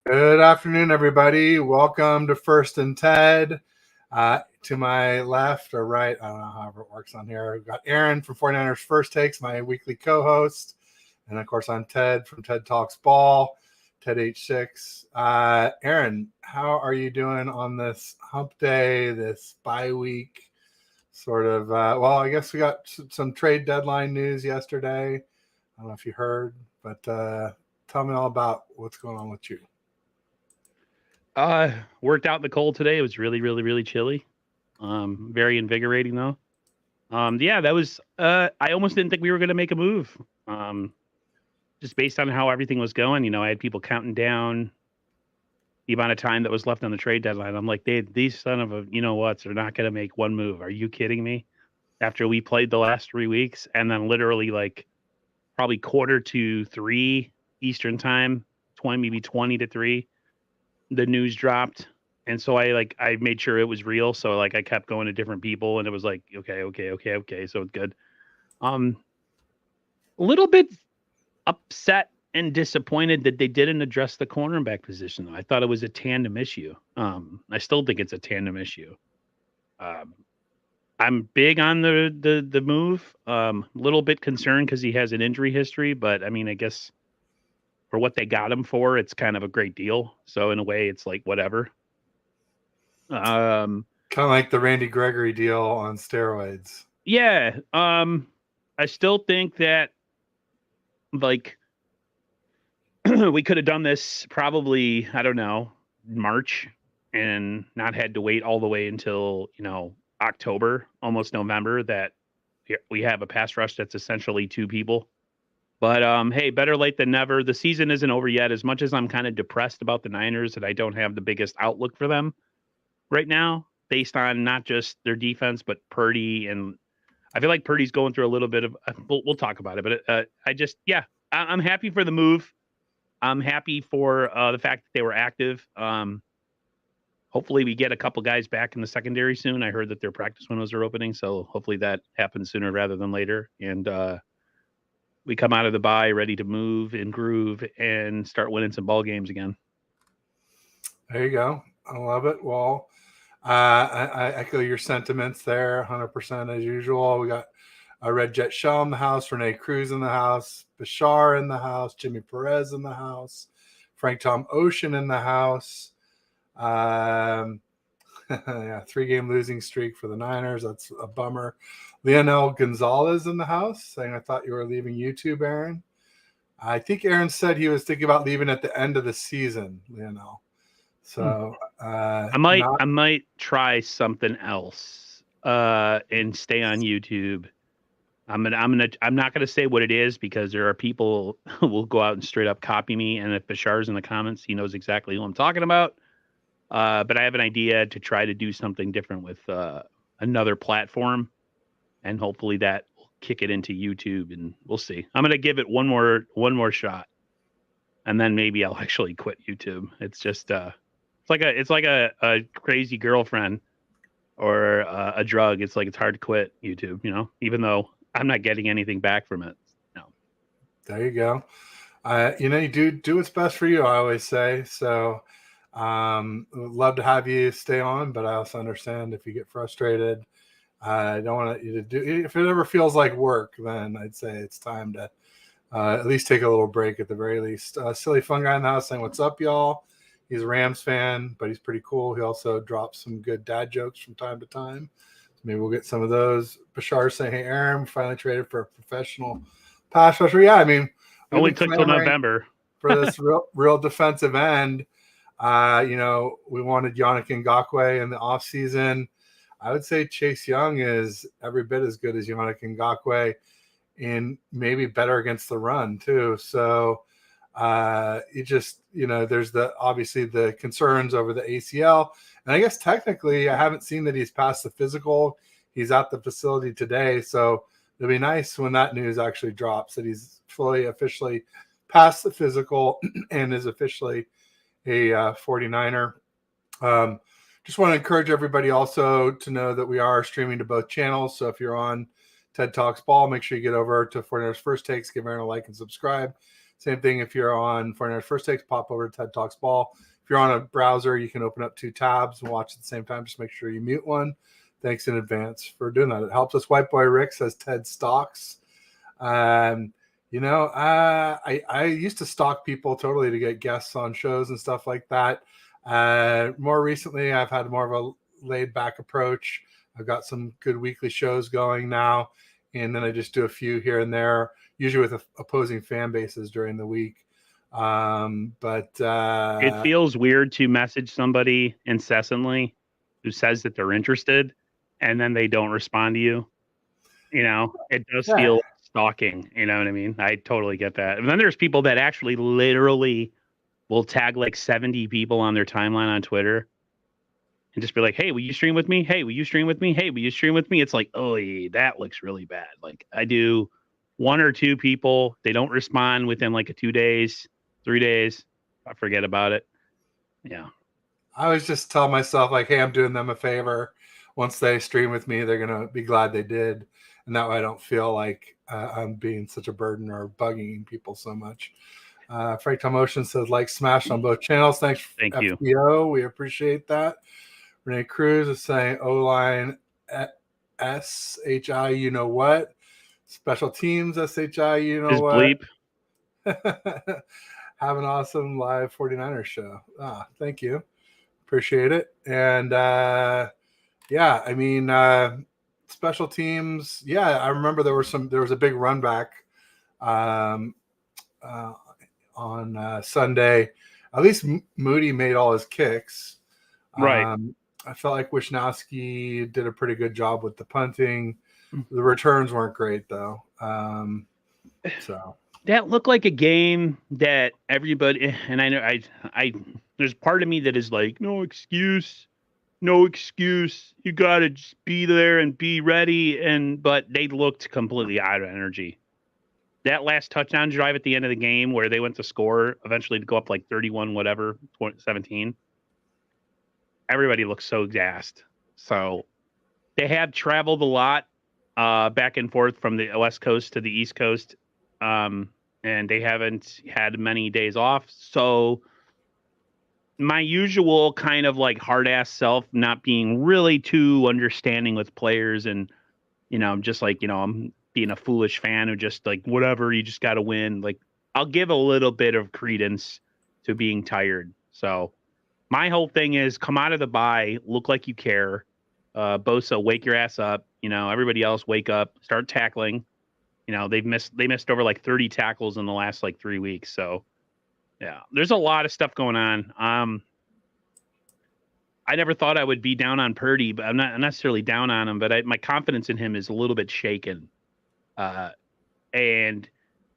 Good afternoon, everybody. Welcome to First and Ted. To my left or right, I don't know however it works on here. We've got Aaron from 49ers First Takes, my weekly co-host. And of course, I'm Ted from Ted Talks Ball, Ted H6. Aaron, how are you doing on this hump day, this bye week? Sort of, I guess we got some trade deadline news yesterday. I don't know if you heard, but tell me all about what's going on with you. Worked out in the cold today. It was really, really, really chilly. Very invigorating though. Yeah, that was. I almost didn't think we were going to make a move. Just based on how everything was going. I had people counting down the amount of time that was left on the trade deadline. I'm like, these son of a, whats are not going to make one move. Are you kidding me? After we played the last 3 weeks, and then literally like probably 2:45 Eastern time, 20 to 3. The news dropped, and so I made sure it was real. So I kept going to different people, and it was like okay, so it's good. A little bit upset and disappointed that they didn't address the cornerback position, though. I thought it was a tandem issue. I still think it's a tandem issue. I'm big on the move. A little bit concerned because he has an injury history, but I mean, I guess for what they got him for, it's kind of a great deal. So in a way, it's like whatever. Kind of like the Randy Gregory deal on steroids. Yeah. I still think that like we could have done this probably, I don't know, March and not had to wait all the way until, October, almost November, that we have a pass rush that's essentially two people. But hey, better late than never. The season isn't over yet. As much as I'm kind of depressed about the Niners and I don't have the biggest outlook for them right now, based on not just their defense, but Purdy. And I feel like Purdy's going through a little bit of, we'll talk about it, but I'm happy for the move. I'm happy for the fact that they were active. Hopefully we get a couple guys back in the secondary soon. I heard that their practice windows are opening, so hopefully that happens sooner rather than later. And we come out of the bye ready to move and groove and start winning some ball games again. There you go. I love it. Well, I echo your sentiments there 100% as usual. We got Red Jet Shell in the house, Renee Cruz in the house, Bashar in the house, Jimmy Perez in the house, Frank Tom Ocean in the house. Yeah, 3-game losing streak for the Niners. That's a bummer. Leonel Gonzalez in the house saying, I thought you were leaving YouTube, Aaron. I think Aaron said he was thinking about leaving at the end of the season, Leonel. So I might try something else and stay on YouTube. I'm not gonna say what it is because there are people who will go out and straight up copy me. And if Bashar's in the comments, he knows exactly who I'm talking about. But I have an idea to try to do something different with another platform, and hopefully that will kick it into YouTube. And we'll see. I'm gonna give it one more shot, and then maybe I'll actually quit YouTube. It's just it's like a crazy girlfriend or a drug. It's like it's hard to quit YouTube, even though I'm not getting anything back from it. No. There you go. You do what's best for you, I always say. So would love to have you stay on, but I also understand if you get frustrated. I don't want you to do, if it ever feels like work, then I'd say it's time to at least take a little break at the very least. Silly Fun Guy in the house saying, what's up, y'all? He's a Rams fan, but he's pretty cool. He also drops some good dad jokes from time to time. So maybe we'll get some of those. Bashar saying, hey, Aaron, finally traded for a professional pass rusher. Yeah, I mean, only took till November for this real defensive end. We wanted Yannick Ngakoue in the offseason. I would say Chase Young is every bit as good as Yannick Ngakoue and maybe better against the run too. So there's obviously the concerns over the ACL. And I guess technically I haven't seen that he's passed the physical. He's at the facility today. So it'll be nice when that news actually drops that he's fully officially passed the physical and is officially a 49er. Just want to encourage everybody also to know that we are streaming to both channels. So if you're on TED Talks Ball, make sure you get over to 49ers First Takes, give Aaron a like and subscribe. Same thing if you're on 49ers First Takes, pop over to TED Talks Ball. If you're on a browser, you can open up 2 tabs and watch at the same time. Just make sure you mute one. Thanks in advance for doing that. It helps us. White Boy Rick says TED Stalks. I used to stalk people totally to get guests on shows and stuff like that. More recently, I've had more of a laid back approach. I've got some good weekly shows going now, and then I just do a few here and there, usually with opposing fan bases during the week. It feels weird to message somebody incessantly who says that they're interested and then they don't respond to you. It does feel like stalking. You know what I mean? I totally get that. And then there's people that actually literally will tag like 70 people on their timeline on Twitter and just be like, hey, will you stream with me? Hey, will you stream with me? Hey, will you stream with me? It's like, oh, that looks really bad. Like I do 1 or 2 people. They don't respond within like 2 days, 3 days. I forget about it. Yeah. I always just tell myself like, hey, I'm doing them a favor. Once they stream with me, they're going to be glad they did. And that way I don't feel like I'm being such a burden or bugging people so much. Frank Motion says, like, smash on both channels. Thanks, Thank FBO. you. We appreciate that. Renee Cruz is saying, O-line SHI, you know what? Special teams, SHI, you know His what? bleep. Have an awesome live 49ers show. Thank you. Appreciate it. And special teams. Yeah, I remember there was a big run back on Sunday. At least Moody made all his kicks. Right. I felt like Wisnowski did a pretty good job with the punting. The returns weren't great though. So that looked like a game that everybody, and I know I there's part of me that is like, no excuse. You got to just be there and be ready. But they looked completely out of energy. That last touchdown drive at the end of the game where they went to score eventually to go up like 31, whatever, 17. Everybody looks so gassed. So they have traveled a lot back and forth from the West Coast to the East Coast. And they haven't had many days off. So my usual kind of like hard ass self, not being really too understanding with players. And, I'm just like, I'm being a foolish fan who just like, whatever, you just got to win. Like I'll give a little bit of credence to being tired. So my whole thing is come out of the bye, look like you care. Bosa, wake your ass up. Everybody else wake up, start tackling. They missed over like 30 tackles in the last like 3 weeks. So yeah, there's a lot of stuff going on. I never thought I would be down on Purdy, but I'm not necessarily down on him, but my confidence in him is a little bit shaken. And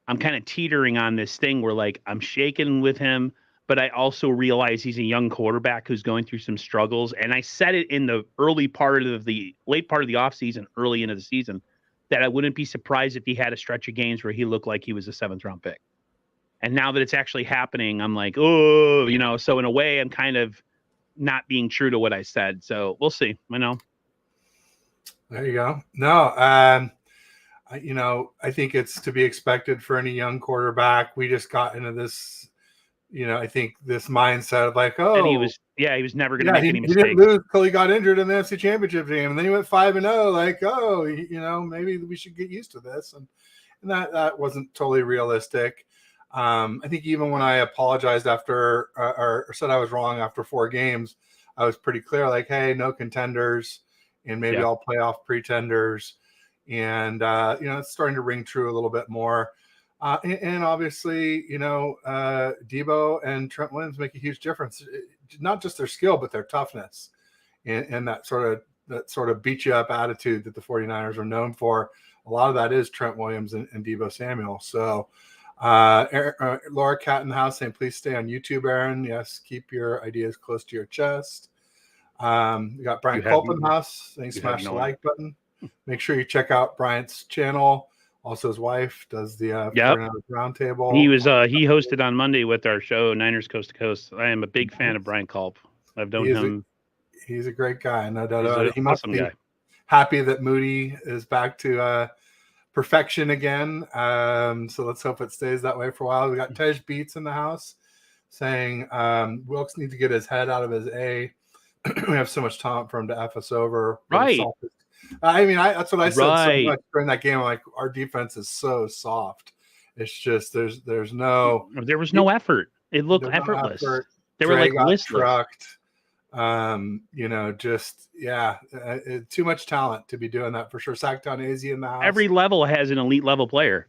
I'm kind of teetering on this thing where like I'm shaken with him, but I also realize he's a young quarterback who's going through some struggles. And I said it in the late part of the offseason, early into the season, that I wouldn't be surprised if he had a stretch of games where he looked like he was a 7th round pick. And now that it's actually happening, I'm like, oh, so in a way I'm kind of not being true to what I said. So we'll see. There you go. No, I think it's to be expected for any young quarterback. We just got into this, I think this mindset of like, and he was never going to make any mistakes. He didn't lose until he got injured in the NFC Championship game, and then he went 5-0. Like, maybe we should get used to this, and that wasn't totally realistic. I think even when I apologized after or said I was wrong after 4 games, I was pretty clear, like, hey, no contenders, and maybe all playoff pretenders. And, it's starting to ring true a little bit more. And obviously, Debo and Trent Williams make a huge difference. Not just their skill, but their toughness and that sort of beat you up attitude that the 49ers are known for. A lot of that is Trent Williams and Debo Samuel. So, Laura Cat in the house saying, please stay on YouTube, Aaron. Yes, keep your ideas close to your chest. We got Brian Culp in the house saying, smash the like button. Make sure you check out Bryant's channel. Also, his wife does the roundtable. He hosted on Monday with our show, Niners Coast to Coast. I am a big fan of Brian Culp. I've known him. He's a great guy, no doubt about it. He must be happy that Moody is back to perfection again. So let's hope it stays that way for a while. We got Tej Beats in the house saying Wilkes needs to get his head out of his A. We have so much talent for him to F us over. Right. I mean, that's what I said so Right. much during that game. I'm like, our defense is so soft. It's just there's no There was no effort. It looked there's no effortless. effort. They were Dre like got listless. trucked. Just too much talent to be doing that for sure. Sacktown Izzy in the house. Every level has an elite level player.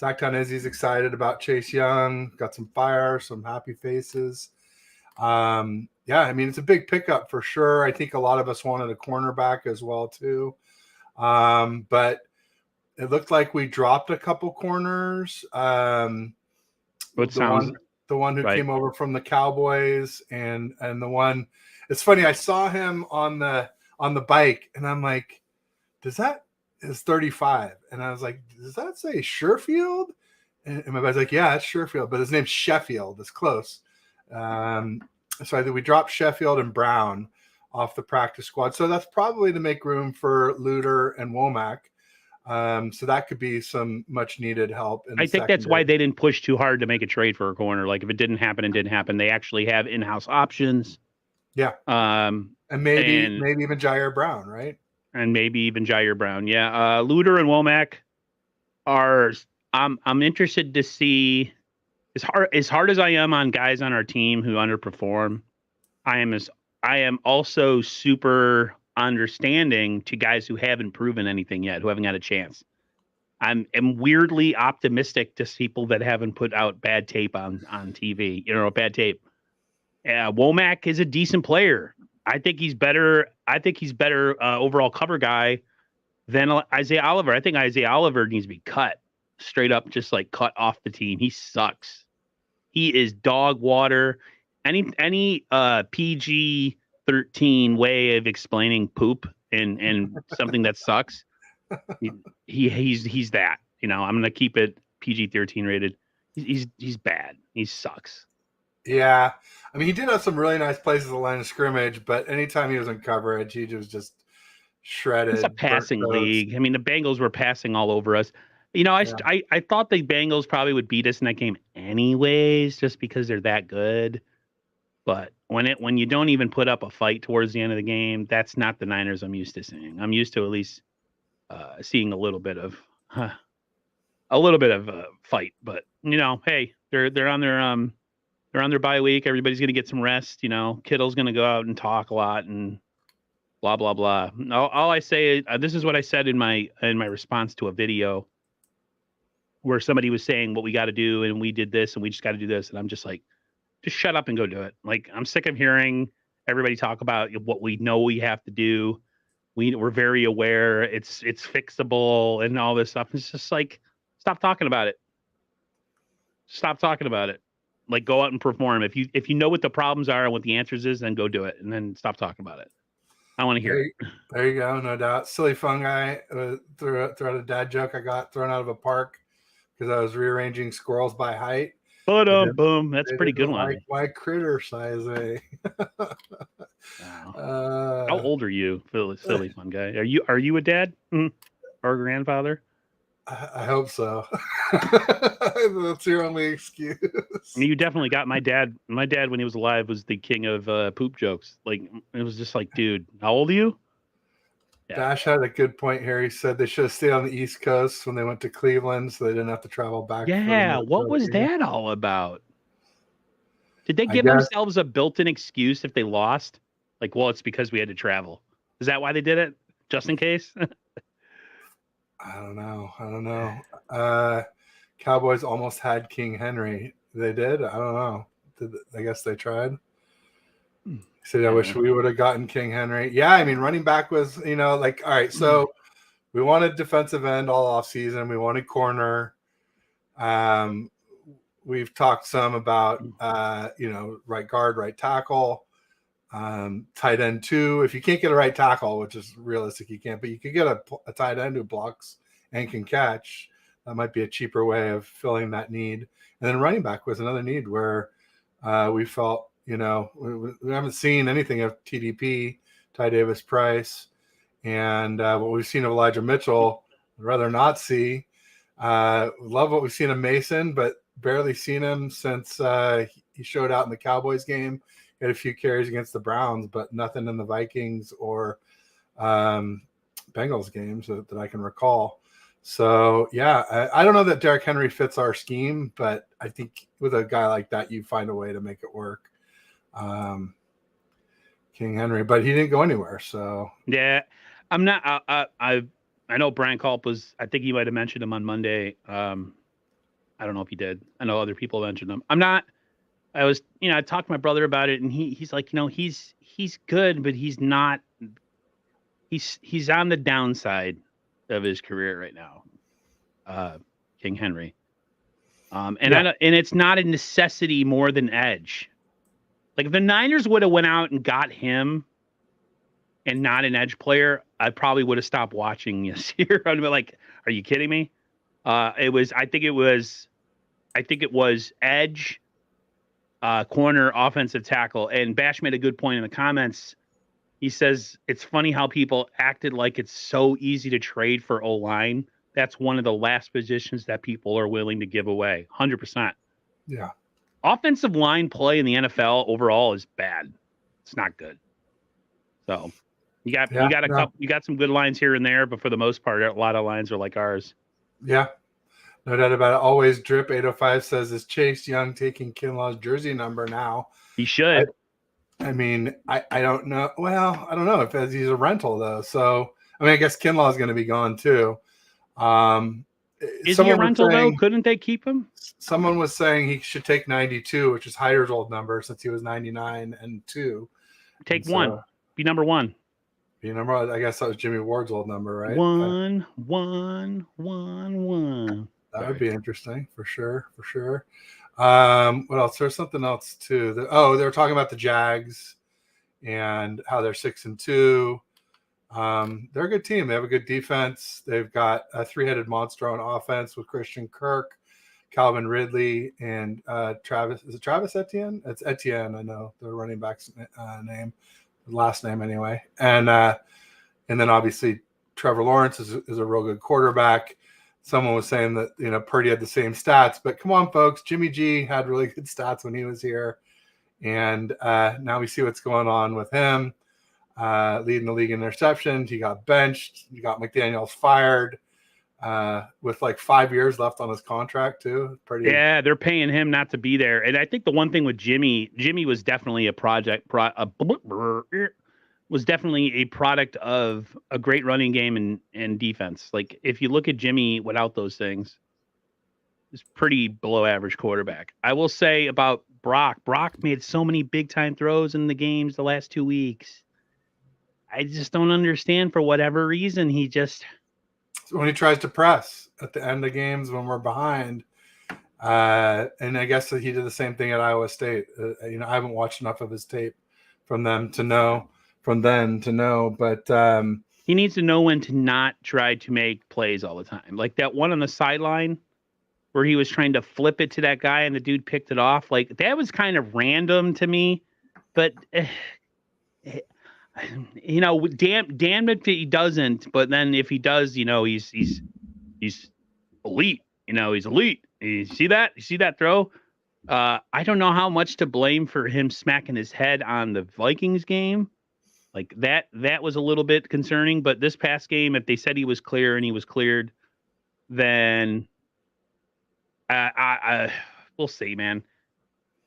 Sacktown Izzy's excited about Chase Young. Got some fire, some happy faces. Yeah, I mean, it's a big pickup for sure. I think a lot of us wanted a cornerback as well too. But it looked like we dropped a couple corners. The one who came over from the Cowboys and the one, it's funny, I saw him on the bike and I'm like, is 35? And I was like, does that say Sherfield? And my buddy's like, yeah, it's Sherfield, but his name's Sheffield. It's close. So I think we dropped Sheffield and Brown off the practice squad. So that's probably to make room for Luter and Womack. So that could be some much needed help. I think that's why they didn't push too hard to make a trade for a corner. Like if it didn't happen, they actually have in-house options. Yeah. And maybe even Jair Brown, right? And maybe even Jair Brown. Yeah. Luter and Womack are, I'm interested to see, as hard as I am on guys on our team who underperform, I am also super understanding to guys who haven't proven anything yet, who haven't got a chance. I'm weirdly optimistic to people that haven't put out bad tape on TV, bad tape. Womack is a decent player. I think he's better overall cover guy than Isaiah Oliver. I think Isaiah Oliver needs to be cut straight up, just like cut off the team. He sucks. He is dog water. Any PG-13 way of explaining poop and something that sucks, he's that. I'm gonna keep it PG-13 rated. He's bad. He sucks. Yeah, I mean, he did have some really nice plays at the line of scrimmage, but anytime he was in coverage, he was just shredded. It's a passing league. I mean, the Bengals were passing all over us. I thought the Bengals probably would beat us in that game anyways, just because they're that good. But when you don't even put up a fight towards the end of the game, that's not the Niners I'm used to seeing. I'm used to at least seeing a little bit of fight. But hey, they're on their bye week. Everybody's gonna get some rest. Kittle's gonna go out and talk a lot and blah blah blah. All I say is this is what I said in my response to a video where somebody was saying what we got to do and we did this and we just got to do this, and I'm just like, just shut up and go do it. Like, I'm sick of hearing everybody talk about what we know we have to do. We're very aware it's fixable and all this stuff. It's just like, stop talking about it. Stop talking about it. Like, go out and perform. If you know what the problems are and what the answers is, then go do it, and then stop talking about it. I want to hear it. There you go, no doubt. Silly fungi threw out a dad joke. I got thrown out of a park because I was rearranging squirrels by height. Boom. That's a pretty good one. Why critter size A? How old are you, silly fun guy? Are you a dad or a grandfather? I hope so. That's your only excuse. I mean, you definitely got my dad. My dad, when he was alive, was the king of poop jokes. Like, it was just like, dude, how old are you? Yeah. Dash had a good point here. He said they should have stayed on the East Coast when they went to Cleveland, so they didn't have to travel back. Yeah, what was that all about? Did they give themselves a built-in excuse if they lost? Like, well, it's because we had to travel. Is that why they did it? Just in case? I don't know. Cowboys almost had King Henry. They did? I don't know. I guess they tried. Said, I wish we would have gotten King Henry. Yeah, I mean, running back was, all right, so we wanted defensive end all off season. We wanted corner. We've talked some about, right guard, right tackle, tight end too. If you can't get a right tackle, which is realistic, you can't, but you could get a tight end who blocks and can catch. That might be a cheaper way of filling that need. And then running back was another need where we felt, we haven't seen anything of TDP, Ty Davis Price, and what we've seen of Elijah Mitchell I'd rather not see. Love what we've seen of Mason, but barely seen him since he showed out in the Cowboys game. He had a few carries against the Browns, but nothing in the Vikings or Bengals games that I can recall. So, yeah, I don't know that Derrick Henry fits our scheme, but I think with a guy like that, you find a way to make it work. King Henry, but he didn't go anywhere. So, yeah, I'm not. I know Brian Culp was. I think he might have mentioned him on Monday. I don't know if he did. I know other people mentioned him. I'm not. I was, I talked to my brother about it, and he's like, he's good, but he's not. He's on the downside of his career right now. King Henry. And yeah. and it's not a necessity more than edge. Like if the Niners would have went out and got him and not an edge player, I probably would have stopped watching this year. I'd be like, are you kidding me? I think it was edge, corner, offensive tackle. And Bash made a good point in the comments. He says it's funny how people acted like it's so easy to trade for O-line. That's one of the last positions that people are willing to give away. 100%. Yeah. Offensive line play in the NFL overall is bad. It's not good. So you got some good lines here and there, but for the most part, a lot of lines are like ours. Yeah. No doubt about it. Always Drip 805 says, is Chase Young taking Kinlaw's jersey number now? He should. I mean, I don't know. Well, I don't know if he's a rental though. So I mean, I guess Kinlaw is going to be gone too. Is he a rental though? Couldn't they keep him? Someone was saying he should take 92, which is Hyder's old number since he was 99 and 2. Take and one. Be number one. Be number one. I guess that was Jimmy Ward's old number, right? 1, 1, 1, 1. That would be interesting for sure. For sure. What else? There's something else too. They were talking about the Jags and how they're 6-2. They're a good team. They have a good defense. They've got a three-headed monster on offense with Christian Kirk, Calvin Ridley, and Travis. Is it Travis Etienne? It's Etienne. I know the running back's name, last name anyway. And then obviously Trevor Lawrence is a real good quarterback. Someone was saying that, Purdy had the same stats, but come on, folks. Jimmy G had really good stats when he was here. And now we see what's going on with him. Leading the league in interceptions. He got benched. You got McDaniels fired with like 5 years left on his contract too. Yeah, they're paying him not to be there. And I think the one thing with Jimmy was definitely was definitely a product of a great running game and defense. Like if you look at Jimmy without those things, he's pretty below average quarterback. I will say about Brock made so many big time throws in the games the last 2 weeks. I just don't understand for whatever reason. When he tries to press at the end of games when we're behind. And I guess that he did the same thing at Iowa State. I haven't watched enough of his tape from then to know, but he needs to know when to not try to make plays all the time. Like that one on the sideline where he was trying to flip it to that guy and the dude picked it off. Like that was kind of random to me, but damn if he doesn't. But then if he does, he's elite. He's elite. You see that? You see that throw? I don't know how much to blame for him smacking his head on the Vikings game. Like that was a little bit concerning. But this past game, if they said he was clear and he was cleared, then we'll see, man.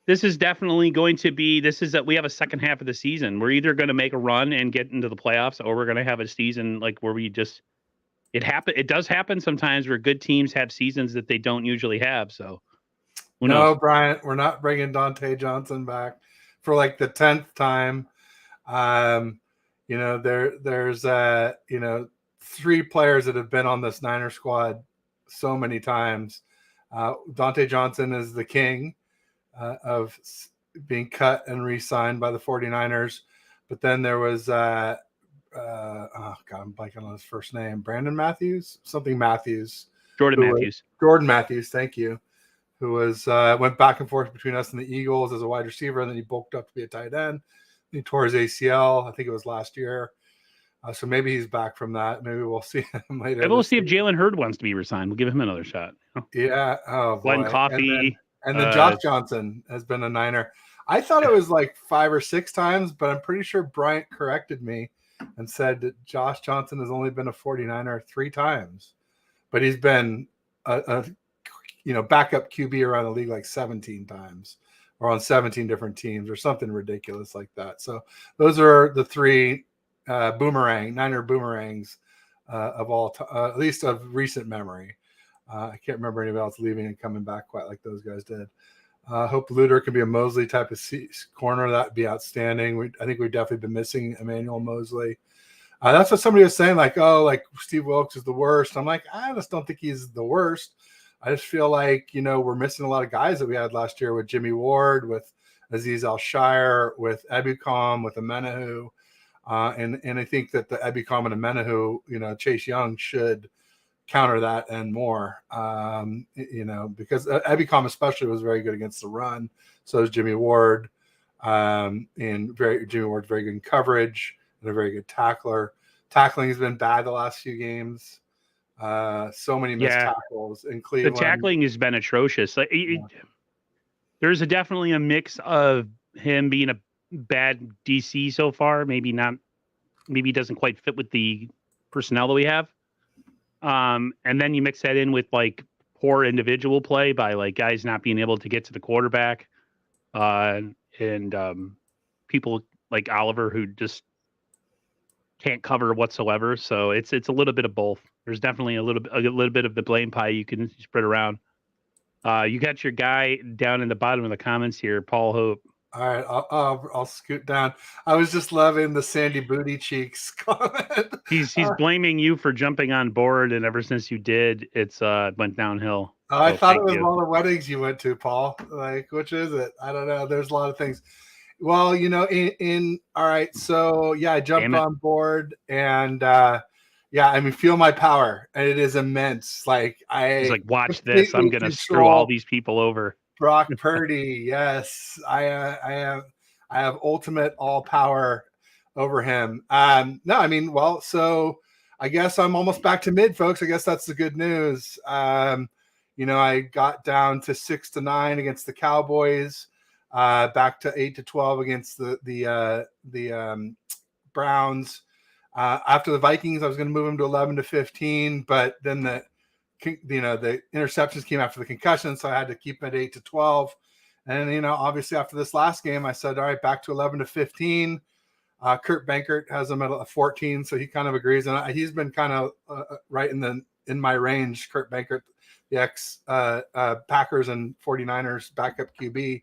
This is definitely going to be. We have a second half of the season. We're either going to make a run and get into the playoffs, or we're going to have a season like where we just. It does happen sometimes where good teams have seasons that they don't usually have. So, no, Brian, we're not bringing Dante Johnson back for like the 10th time. There's 3 players that have been on this Niner squad so many times. Dante Johnson is the king of being cut and re-signed by the 49ers. But then there was I'm blanking on his first name. Jordan Matthews. Jordan Matthews. Thank you. Who was went back and forth between us and the Eagles as a wide receiver, and then he bulked up to be a tight end. He tore his ACL. I think it was last year. So maybe he's back from that. Maybe we'll see him later. Maybe we'll this see if season. Jalen Hurd wants to be resigned. We'll give him another shot. Yeah. Oh Glenn boy. Coffey. And then Josh Johnson has been a Niner. I thought it was like 5 or 6 times, but I'm pretty sure Bryant corrected me and said that Josh Johnson has only been a 49er 3 times, but he's been a backup QB around the league like 17 times, or on 17 different teams, or something ridiculous like that. So those are the 3 Niner boomerangs of all, at least of recent memory. I can't remember anybody else leaving and coming back quite like those guys did. Hope Luter can be a Mosley type of corner. That'd be outstanding. I think we've definitely been missing Emmanuel Mosley. That's what somebody was saying, like Steve Wilkes is the worst. I'm like, I just don't think he's the worst. I just feel like, we're missing a lot of guys that we had last year with Jimmy Ward, with Aziz Al-Shire, with Ebukam, with Amenahu. And I think that the Ebukam and Amenahu, Chase Young should counter that and more, because Ebukam especially was very good against the run. So is Jimmy Ward. Jimmy Ward's very good in coverage and a very good tackler. Tackling has been bad the last few games. So many missed tackles in Cleveland. The tackling has been atrocious. There's definitely a mix of him being a bad DC so far. Maybe he doesn't quite fit with the personnel that we have. And then you mix that in with like poor individual play by like guys not being able to get to the quarterback, and people like Oliver who just can't cover whatsoever. So it's a little bit of both. There's definitely a little bit of the blame pie you can spread around. You got your guy down in the bottom of the comments here, Paul Hope. All right, I'll scoot down. I was just loving the Sandy Booty Cheeks comment. He's blaming you for jumping on board, and ever since you did, it's went downhill. I thought it was all the weddings you went to, Paul. Like, which is it? I don't know. There's a lot of things. Well, all right. So yeah, I jumped on board, and feel my power, and it is immense. Like he's like, watch this. I'm gonna screw all these people over. Brock Purdy, yes, I have ultimate all power over him. So I guess I'm almost back to mid, folks. I guess that's the good news. I got down to 6-9 against the Cowboys, back to 8-12 against the Browns. After the Vikings, I was going to move them to 11-15, but then the interceptions came after the concussion, so I had to keep them at 8-12. And obviously after this last game, I said, all right, back to 11-15. Kurt Benkert has them at 14, so he kind of agrees, and he's been kind of right in my range. Kurt Benkert, the ex Packers and 49ers backup QB,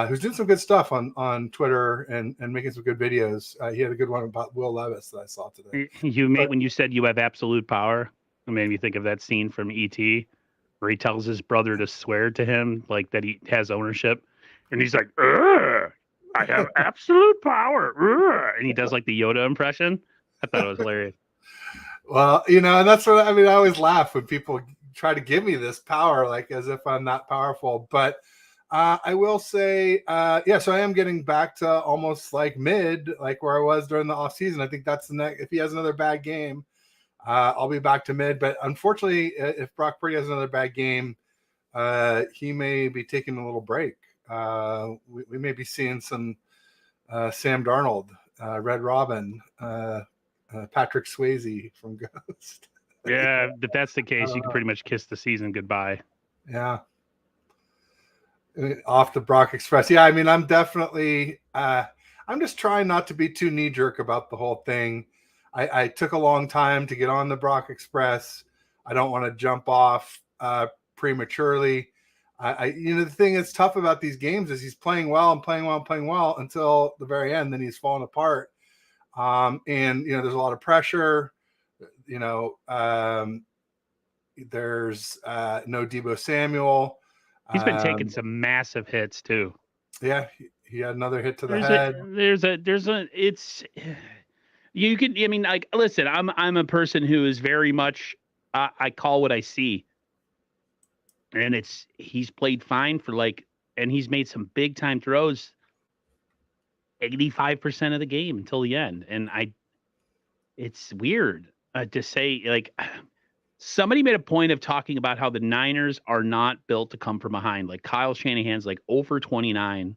who's doing some good stuff on Twitter and making some good videos. He had a good one about Will Levis that I saw today. When you said you have absolute power, it made me think of that scene from E.T. where he tells his brother to swear to him, like that he has ownership, and he's like, "I have absolute power," and he does like the Yoda impression. I thought it was hilarious. Well, and that's what I always laugh when people try to give me this power, like as if I'm not powerful. But I will say, so I am getting back to almost like mid, like where I was during the offseason. I think that's the next. If he has another bad game, I'll be back to mid. But unfortunately, if Brock Purdy has another bad game, he may be taking a little break. We may be seeing some Sam Darnold, Red Robin, Patrick Swayze from Ghost. Yeah, if that's the case, you can pretty much kiss the season goodbye. Yeah. Off the Brock Express. Yeah, I'm definitely I'm just trying not to be too knee-jerk about the whole thing. I took a long time to get on the Brock Express. I don't want to jump off prematurely. The thing that's tough about these games is he's playing well until the very end, then he's falling apart. And there's a lot of pressure. There's no Deebo Samuel. He's been taking some massive hits too. Yeah, he had another hit to the head. Listen, I'm a person who is very much I call what I see. And he's played fine and he's made some big time throws 85% of the game until the end. And it's weird to say, like, somebody made a point of talking about how the Niners are not built to come from behind. Like Kyle Shanahan's like over 29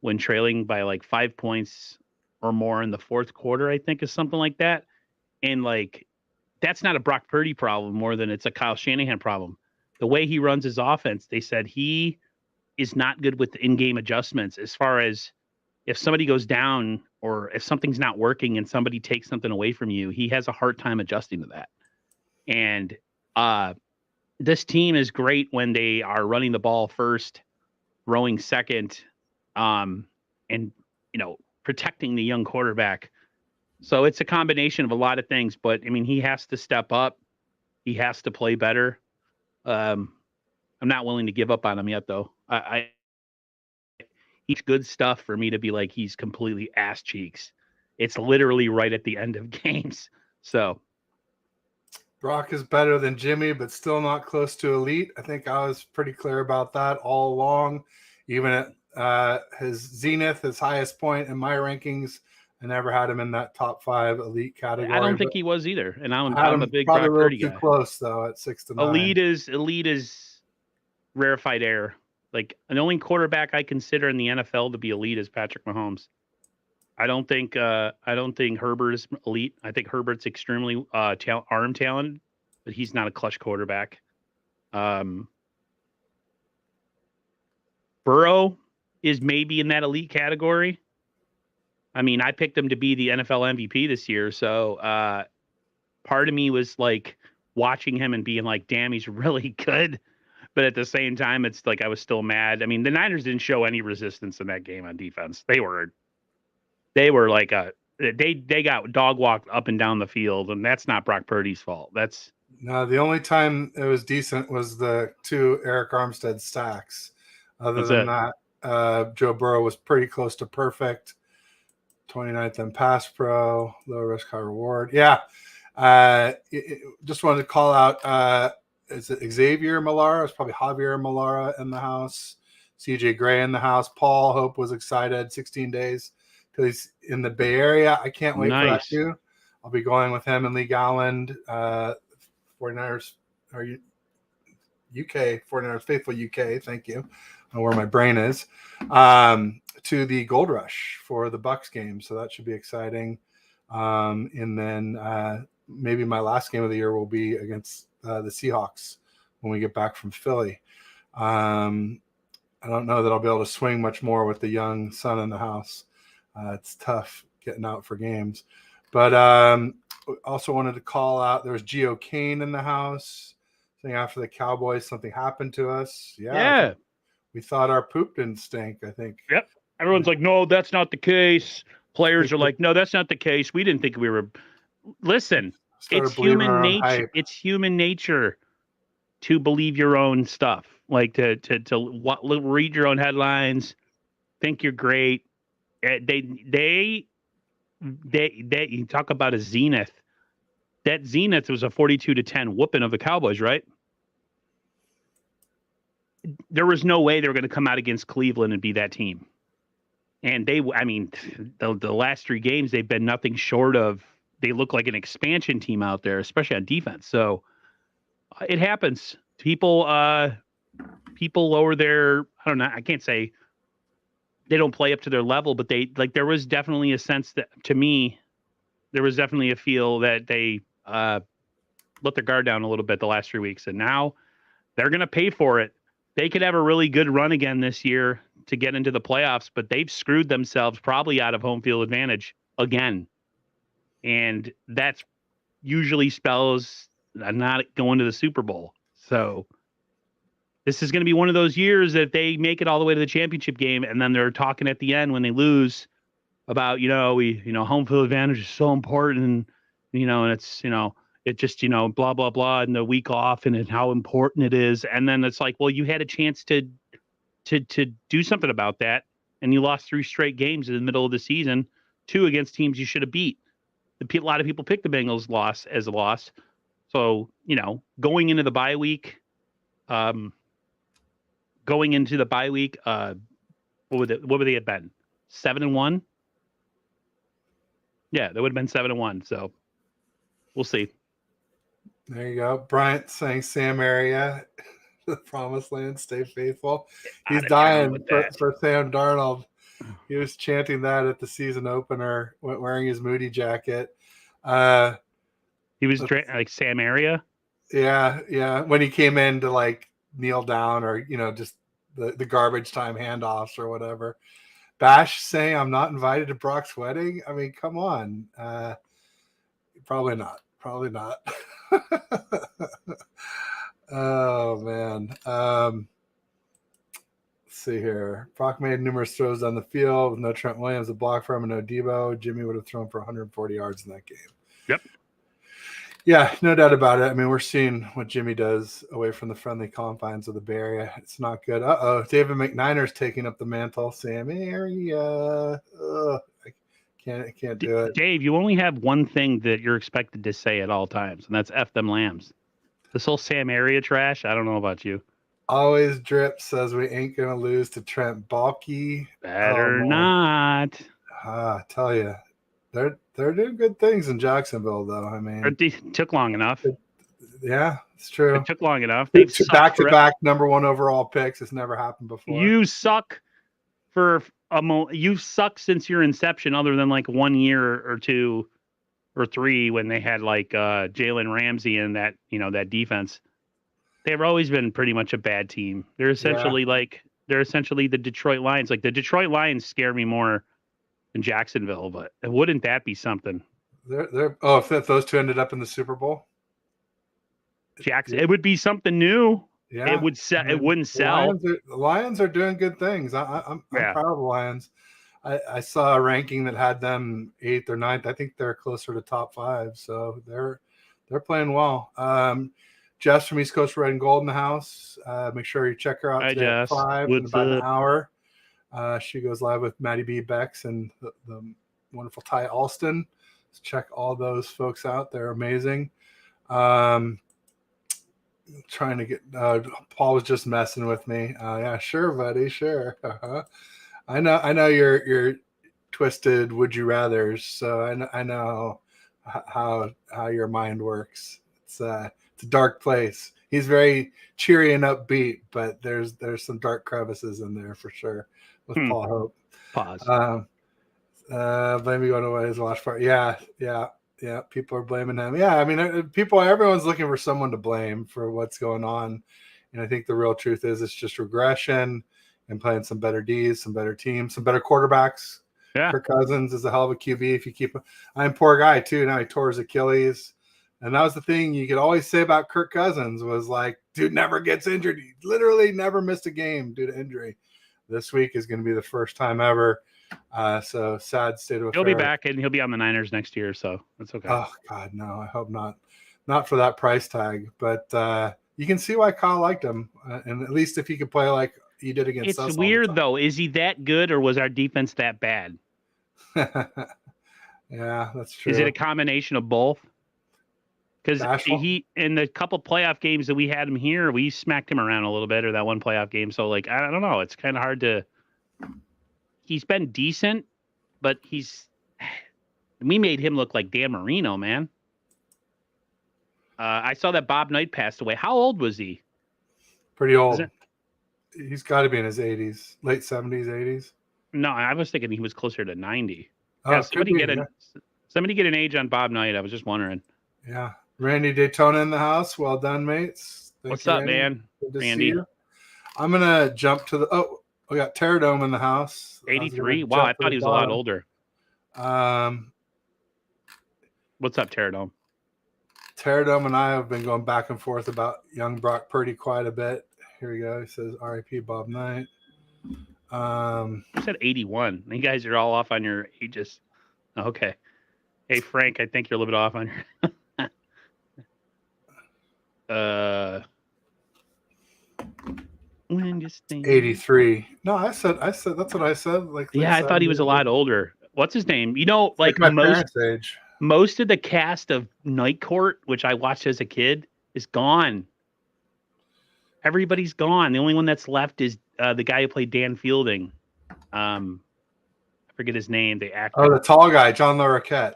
when trailing by like 5 points or more in the fourth quarter, I think is something like that. And like, that's not a Brock Purdy problem more than it's a Kyle Shanahan problem. The way he runs his offense, they said he is not good with in-game adjustments as far as if somebody goes down or if something's not working and somebody takes something away from you, he has a hard time adjusting to that. And this team is great when they are running the ball first, throwing second, and protecting the young quarterback. So it's a combination of a lot of things. But I mean, he has to step up. He has to play better. I'm not willing to give up on him yet, though. He's good stuff for me to be like he's completely ass cheeks. It's literally right at the end of games. So Brock is better than Jimmy, but still not close to elite. I think I was pretty clear about that all along. Even at his zenith, his highest point in my rankings, I never had him in that top 5 elite category. I don't think he was either. And I'm a big probably Brock a little Purdy too guy. close though at 6 to 9. Elite is rarefied air. Like the only quarterback I consider in the NFL to be elite is Patrick Mahomes. I don't think Herbert is elite. I think Herbert's extremely arm talent, but he's not a clutch quarterback. Burrow is maybe in that elite category. I mean, I picked him to be the NFL MVP this year, so part of me was like watching him and being like, "Damn, he's really good." But at the same time, it's like I was still mad. I mean, the Niners didn't show any resistance in that game on defense. They were like they got dog walked up and down the field, and that's not Brock Purdy's fault. That's no, the only time it was decent was the 2 Eric Armstead sacks. Other than that, Joe Burrow was pretty close to perfect. 29th in pass pro, low risk, high reward. Yeah. Just wanted to call out is it Xavier Millara? It's probably Javier Millara in the house. CJ Gray in the house. Paul Hope was excited. 16 days till he's in the Bay Area. I can't wait for that too. I'll be going with him and Lee Galland. 49ers or UK 49ers faithful UK. Thank you. I know where my brain is. To the Gold Rush for the Bucks game, so that should be exciting. And then maybe my last game of the year will be against the Seahawks when we get back from Philly. I don't know that I'll be able to swing much more with the young son in the house. It's tough getting out for games. But also wanted to call out, there was Gio Kane in the house. Saying after the Cowboys, something happened to us. Yeah. We thought our poop didn't stink, I think. Yep. Everyone's like, no, that's not the case. Players are like, no, that's not the case. We didn't think we were. Listen, it's human nature. It's human nature to believe your own stuff, like to read your own headlines, think you're great. They you talk about a zenith. That zenith was a 42-10 whooping of the Cowboys, right? There was no way they were going to come out against Cleveland and be that team. And the last 3 games, they've been nothing short of, they look like an expansion team out there, especially on defense. So it happens. People lower their, I don't know, I can't say they don't play up to their level, but there was definitely a sense that, to me, there was definitely a feel that they let their guard down a little bit the last 3 weeks. And now they're going to pay for it. They could have a really good run again this year to get into the playoffs, but they've screwed themselves probably out of home field advantage again. And that's usually spells not going to the Super Bowl. So this is going to be one of those years that they make it all the way to the championship game, and then they're talking at the end when they lose about, home field advantage is so important, and it's, it just, blah, blah, blah, and the week off and how important it is. And then it's like, well, you had a chance to do something about that, and you lost 3 straight games in the middle of the season, 2 against teams you should have beat. A lot of people picked the Bengals loss as a loss. So, going into the bye week, what would they have been? 7-1? Yeah, they would have been 7-1. So We'll see. There you go. Bryant saying Sam area, the promised land, stay faithful. He's Out of town dying with for that. Sam Darnold. He was chanting that at the season opener, wearing his Moody jacket. He was like Sam area. Yeah. When he came in to like kneel down or, just the garbage time handoffs or whatever. Bash saying I'm not invited to Brock's wedding. I mean, come on. Probably not. Oh man. Let's see here. Brock made numerous throws on the field with no Trent Williams, a block for him, and no Debo. Jimmy would have thrown for 140 yards in that game. Yep. Yeah, no doubt about it. I mean, we're seeing what Jimmy does away from the friendly confines of the Bay Area. It's not good. David McNiner's taking up the mantle. Sam area. I can't do it. Dave, you only have one thing that you're expected to say at all times, and that's F them lambs. This whole Sam area trash, I don't know about you. Always Drip says we ain't going to lose to Trent Baalke. Better not. I tell you, they're doing good things in Jacksonville, though. I mean, it took long enough. Yeah, it's true. It took long enough. They've back-to-back number one overall picks. It's never happened before. You suck for a moment. You've sucked since your inception, other than like 1 year or 2 or 3 when they had like Jalen Ramsey and that that defense. They've always been pretty much a bad team. They're essentially the Detroit Lions. Like the Detroit Lions scare me more than Jacksonville, but wouldn't that be something? If those two ended up in the Super Bowl, it would be something new. Yeah, it would sell. It wouldn't sell. The Lions are doing good things. I'm proud of the Lions. I saw a ranking that had them 8th or 9th. I think they're closer to top 5, so they're playing well. Jess from East Coast Red and Gold in the house. Make sure you check her out today at 5 in about an hour. She goes live with Maddie B. Bex and the wonderful Ty Alston. Let's check all those folks out. They're amazing. Trying to get Paul was just messing with me. Yeah, sure, buddy, sure. I know you're twisted would you rathers, so I know how your mind works. It's a dark place. He's very cheery and upbeat, but there's some dark crevices in there for sure with Paul Hope. Pause. Blame me going away his watch part. Yeah. People are blaming him. Yeah, I mean, everyone's looking for someone to blame for what's going on, and I think the real truth is it's just regression and playing some better Ds, some better teams, some better quarterbacks. Yeah, Kirk Cousins is a hell of a QB. If you keep, I'm poor guy too. Now he tore his Achilles, and that was the thing you could always say about Kirk Cousins was like, dude never gets injured. He literally never missed a game due to injury. This week is going to be the first time ever. So sad state of affairs. He'll be back and he'll be on the Niners next year, so that's okay. Oh God, no! I hope not. Not for that price tag, but you can see why Kyle liked him, and at least if he could play like he did against us. It's weird though. Is he that good, or was our defense that bad? Yeah, that's true. Is it a combination of both? Because he in the couple playoff games that we had him here, we smacked him around a little bit, or that one playoff game. So like, I don't know. It's kind of hard to. He's been decent, but we made him look like Dan Marino, man. I saw that Bob Knight passed away. How old was he? Pretty old. He's got to be in his 80s, late 70s, 80s. No, I was thinking he was closer to 90. Oh, yeah, somebody get an age on Bob Knight. I was just wondering. Yeah. Randy Daytona in the house. Well done, mates. What's up, Randy? Man? Good to see you. I'm going to jump to we got Terradome in the house. 83. Wow, I thought he was a lot older. What's up, Terradome? Terradome and I have been going back and forth about young Brock Purdy quite a bit. Here we go. He says, R.I.P. Bob Knight. You said 81. You guys are all off on your ages. Okay. Hey, Frank, I think you're a little bit off on your... 83. No, I said that's what I said. Like, yeah, I thought he was a lot older. What's his name? Like my parents' age. Most of the cast of Night Court, which I watched as a kid, is gone. Everybody's gone. The only one that's left is the guy who played Dan Fielding. I forget his name. The actor. Oh, the tall guy, John Larroquette.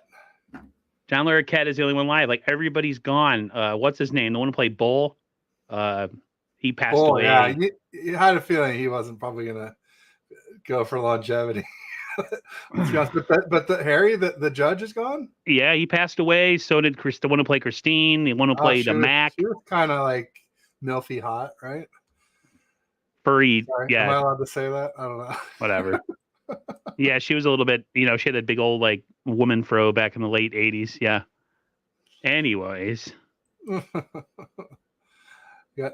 John Larroquette is the only one live. Like everybody's gone. What's his name? The one who played Bull. He passed away. Yeah, you had a feeling he wasn't probably gonna go for longevity. Let's be honest, but Harry, the judge, is gone. Yeah, he passed away. So did the one who played Christine. The one who played Mac. She was kind of like milfy hot, right? Furry. Sorry, Yeah. Am I allowed to say that? I don't know. Whatever. Yeah, she was a little bit. She had that big old like woman fro back in the late '80s. Yeah. Anyways. Got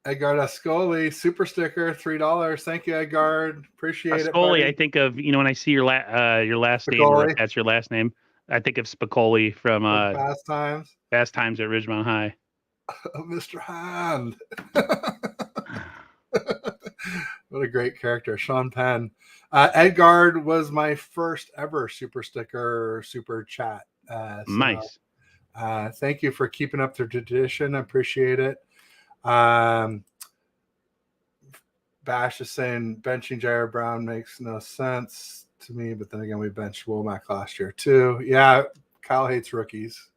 Edgard Ascoli super sticker, $3. Thank you, Edgard. Appreciate it. Ascoli, I think of when I see your last name, or if that's your last name, I think of Spicoli from Fast Times. Fast Times at Ridgemont High. Mr. Hand. What a great character, Sean Penn. Edgard was my first ever super sticker, super chat. Nice. Thank you for keeping up the tradition. I appreciate it. Bash is saying benching Jared Brown makes no sense to me, but then again, we benched Womack last year too. Yeah, Kyle hates rookies.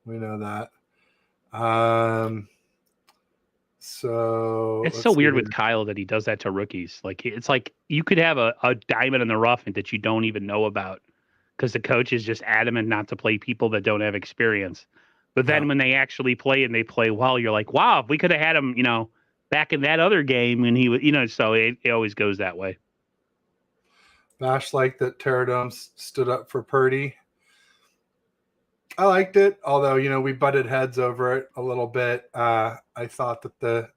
We know that. So it's so weird with Kyle that he does that to rookies. Like it's like you could have a diamond in the rough that you don't even know about because the coach is just adamant not to play people that don't have experience. But then when they actually play and they play well, you're like, wow, if we could have had him, back in that other game when he was, so it always goes that way. Bash liked that Terradome stood up for Purdy. I liked it, although, we butted heads over it a little bit. I thought that the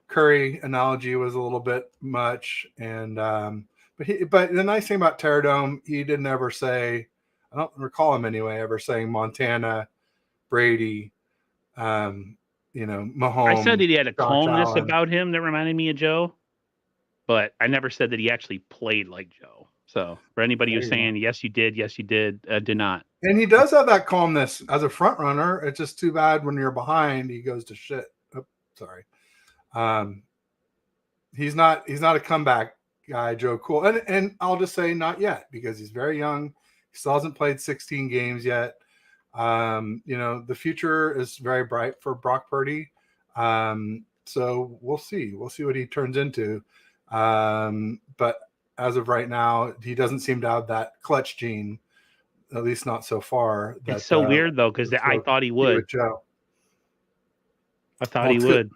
Curry analogy was a little bit much. And, but the nice thing about Terradome, he didn't ever say, I don't recall him anyway, ever saying Montana, Brady, Mahomes. I said that he had a calmness Allen. About him that reminded me of Joe, but I never said that he actually played like Joe. So for anybody who's saying, yes, you did, did not. And he does have that calmness as a front runner. It's just too bad when you're behind, he goes to shit. Oh, sorry. He's not a comeback guy, Joe Cool. And I'll just say not yet because he's very young. He still hasn't played 16 games yet. The future is very bright for Brock Purdy. So we'll see. We'll see what he turns into. But as of right now, he doesn't seem to have that clutch gene, at least not so far. It's so weird, though, because I thought he would. I thought he would.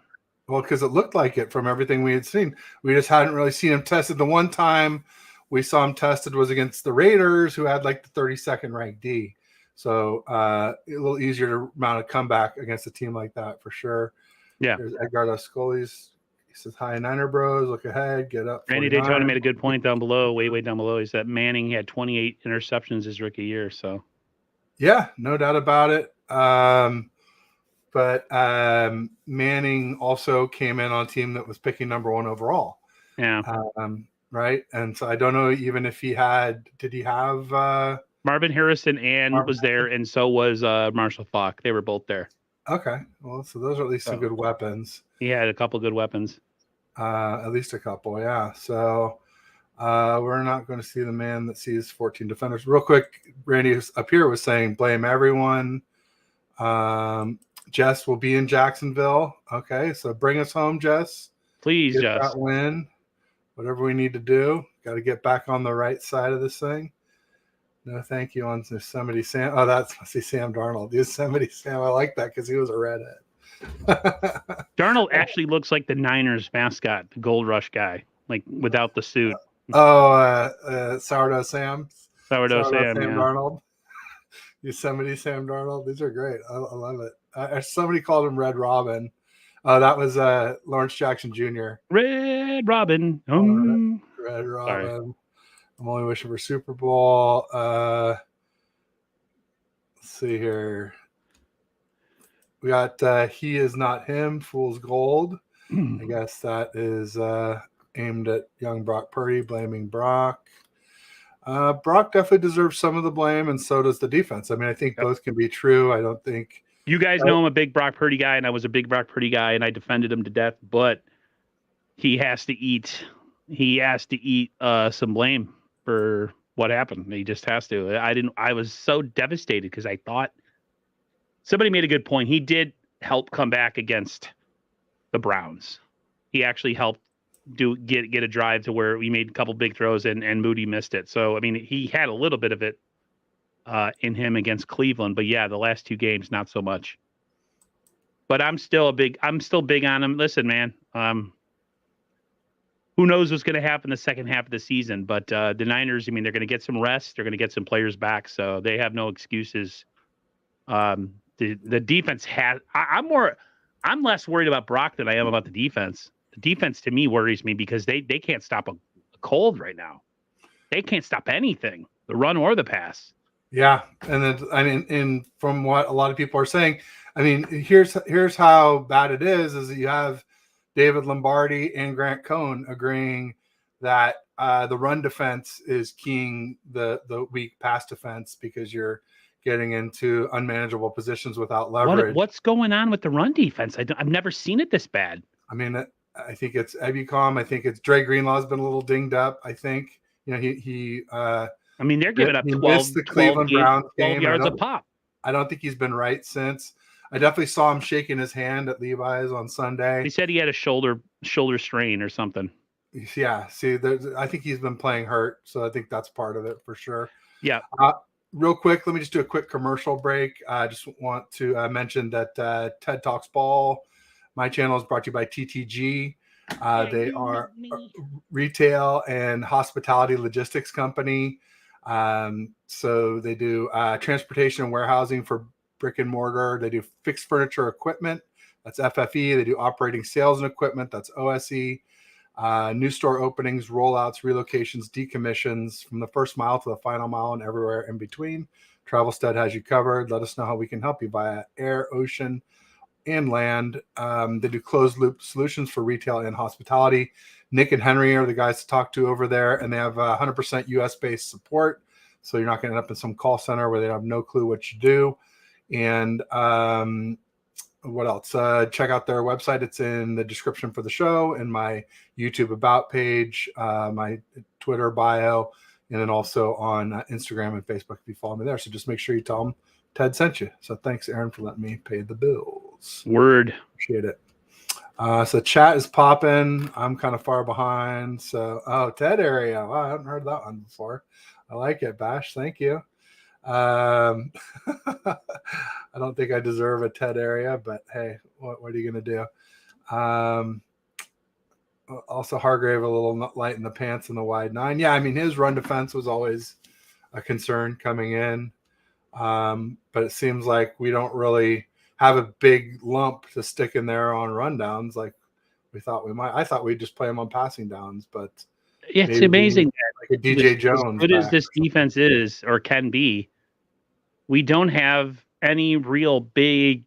Well, because it looked like it from everything we had seen. We just hadn't really seen him tested. The one time we saw him tested was against the Raiders, who had like the 32nd ranked D. So a little easier to mount a comeback against a team like that for sure. Yeah. There's Edgard Ascoli's. He says, hi, Niner Bros. Look ahead. Get up. Randy Daytona made a good point down below, way down below. He said Manning had 28 interceptions his rookie year. So, yeah, no doubt about it. But Manning also came in on a team that was picking number 1 overall. Yeah. Right. And so I don't know even if did he have Marvin Harrison was there, and so was Marshall Faulk. They were both there. Okay. Well, so those are at least some good weapons. He had a couple good weapons. At least a couple, yeah. So we're not going to see the man that sees 14 defenders. Real quick, Randy up here was saying blame everyone. Jess will be in Jacksonville. Okay, so bring us home, Jess. Please, get Jess. That win. Whatever we need to do. Got to get back on the right side of this thing. No, thank you on Yosemite Sam. Oh, that's Sam Darnold. Yosemite Sam. I like that because he was a redhead. Darnold actually looks like the Niners mascot, the Gold Rush guy, like without the suit. Sourdough Sam. Sourdough Sam, yeah. Darnold. Yosemite Sam Darnold. These are great. I love it. Somebody called him Red Robin. That was Lawrence Jackson Jr. Red Robin. Red Robin. Sorry. I'm only wishing for Super Bowl. Let's see here. We got He Is Not Him, Fool's Gold. I guess that is aimed at young Brock Purdy, blaming Brock. Brock definitely deserves some of the blame, and so does the defense. I mean, I think both can be true. I don't think... You guys know I'm a big Brock Purdy guy, and I was a big Brock Purdy guy, and I defended him to death, but he has to eat some blame for what happened. He just has to. I was so devastated because I thought somebody made a good point. He did help come back against the Browns. He actually helped get a drive to where we made a couple big throws and Moody missed it. So I mean, he had a little bit of it in him against Cleveland, but yeah, the last 2 games not so much. But I'm still big on him. Listen, man, who knows what's going to happen the second half of the season? But the Niners, I mean, they're going to get some rest. They're going to get some players back, so they have no excuses. The defense has. I'm less worried about Brock than I am about the defense. The defense to me worries me because they can't stop a cold right now. They can't stop anything, the run or the pass. Yeah, and then I mean, and from what a lot of people are saying, I mean, here's how bad it is that you have David Lombardi and Grant Cohn agreeing that the run defense is keying the weak pass defense because you're getting into unmanageable positions without leverage. What's going on with the run defense? I've never seen it this bad. I mean, I think it's Ebicom. I think it's Dre Greenlaw's been a little dinged up. I think he. I mean, they're giving up 12 yards a pop. I don't think he's been right since. I definitely saw him shaking his hand at Levi's on Sunday. He said he had a shoulder strain or something. Yeah, see, I think he's been playing hurt, so I think that's part of it for sure. Yeah. Real quick, let me just do a quick commercial break. I just want to mention that TED Talks Ball, my channel, is brought to you by TTG. They are a retail and hospitality logistics company. So they do transportation and warehousing for brick and mortar. They do fixed furniture equipment. That's FFE. They do operating sales and equipment. That's OSE. New store openings, rollouts, relocations, decommissions from the first mile to the final mile and everywhere in between. Travelstead has you covered. Let us know how we can help you via air, ocean, and land. They do closed loop solutions for retail and hospitality. Nick and Henry are the guys to talk to over there, and they have 100% US-based support. So you're not going to end up in some call center where they have no clue what you do. And what else? Check out their website. It's in the description for the show, and my YouTube about page, my Twitter bio, and then also on Instagram and Facebook if you follow me there. So just make sure you tell them Ted sent you. So thanks, Aaron, for letting me pay the bills. Word. Appreciate it. So chat is popping. I'm kind of far behind. So, Ted area. Wow, I haven't heard that one before. I like it, Bash. Thank you. I don't think I deserve a TED area, but hey, what are you going to do? Also, Hargrave, a little light in the pants in the wide 9. Yeah, I mean, his run defense was always a concern coming in. But it seems like we don't really have a big lump to stick in there on rundowns like we thought we might. I thought we'd just play them on passing downs, but it's amazing. Like a DJ Jones. As good as this defense is or can be, we don't have any real big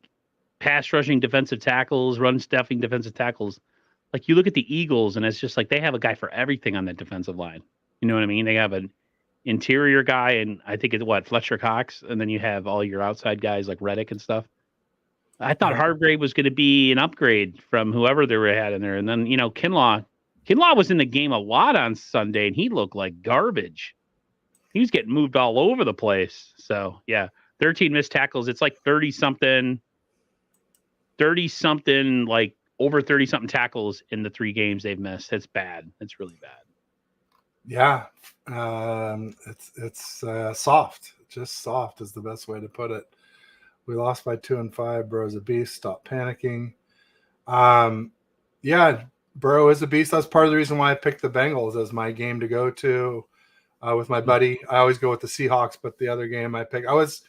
pass rushing defensive tackles, run stuffing defensive tackles. Like you look at the Eagles and it's just like they have a guy for everything on that defensive line. You know what I mean? They have an interior guy, and I think it's Fletcher Cox, and then you have all your outside guys like Reddick and stuff. I thought Hargrave was going to be an upgrade from whoever they had in there, and then Kinlaw was in the game a lot on Sunday, and he looked like garbage. He was getting moved all over the place. So yeah, 13 missed tackles. It's like 30 something, like over 30 something tackles in the 3 games they've missed. It's bad. It's really bad. Yeah, it's soft. Just soft is the best way to put it. We lost by 2 and 5. Burrow's a beast. Stop panicking. Yeah, Burrow is a beast. That's part of the reason why I picked the Bengals as my game to go to with my buddy. I always go with the Seahawks, but the other game I was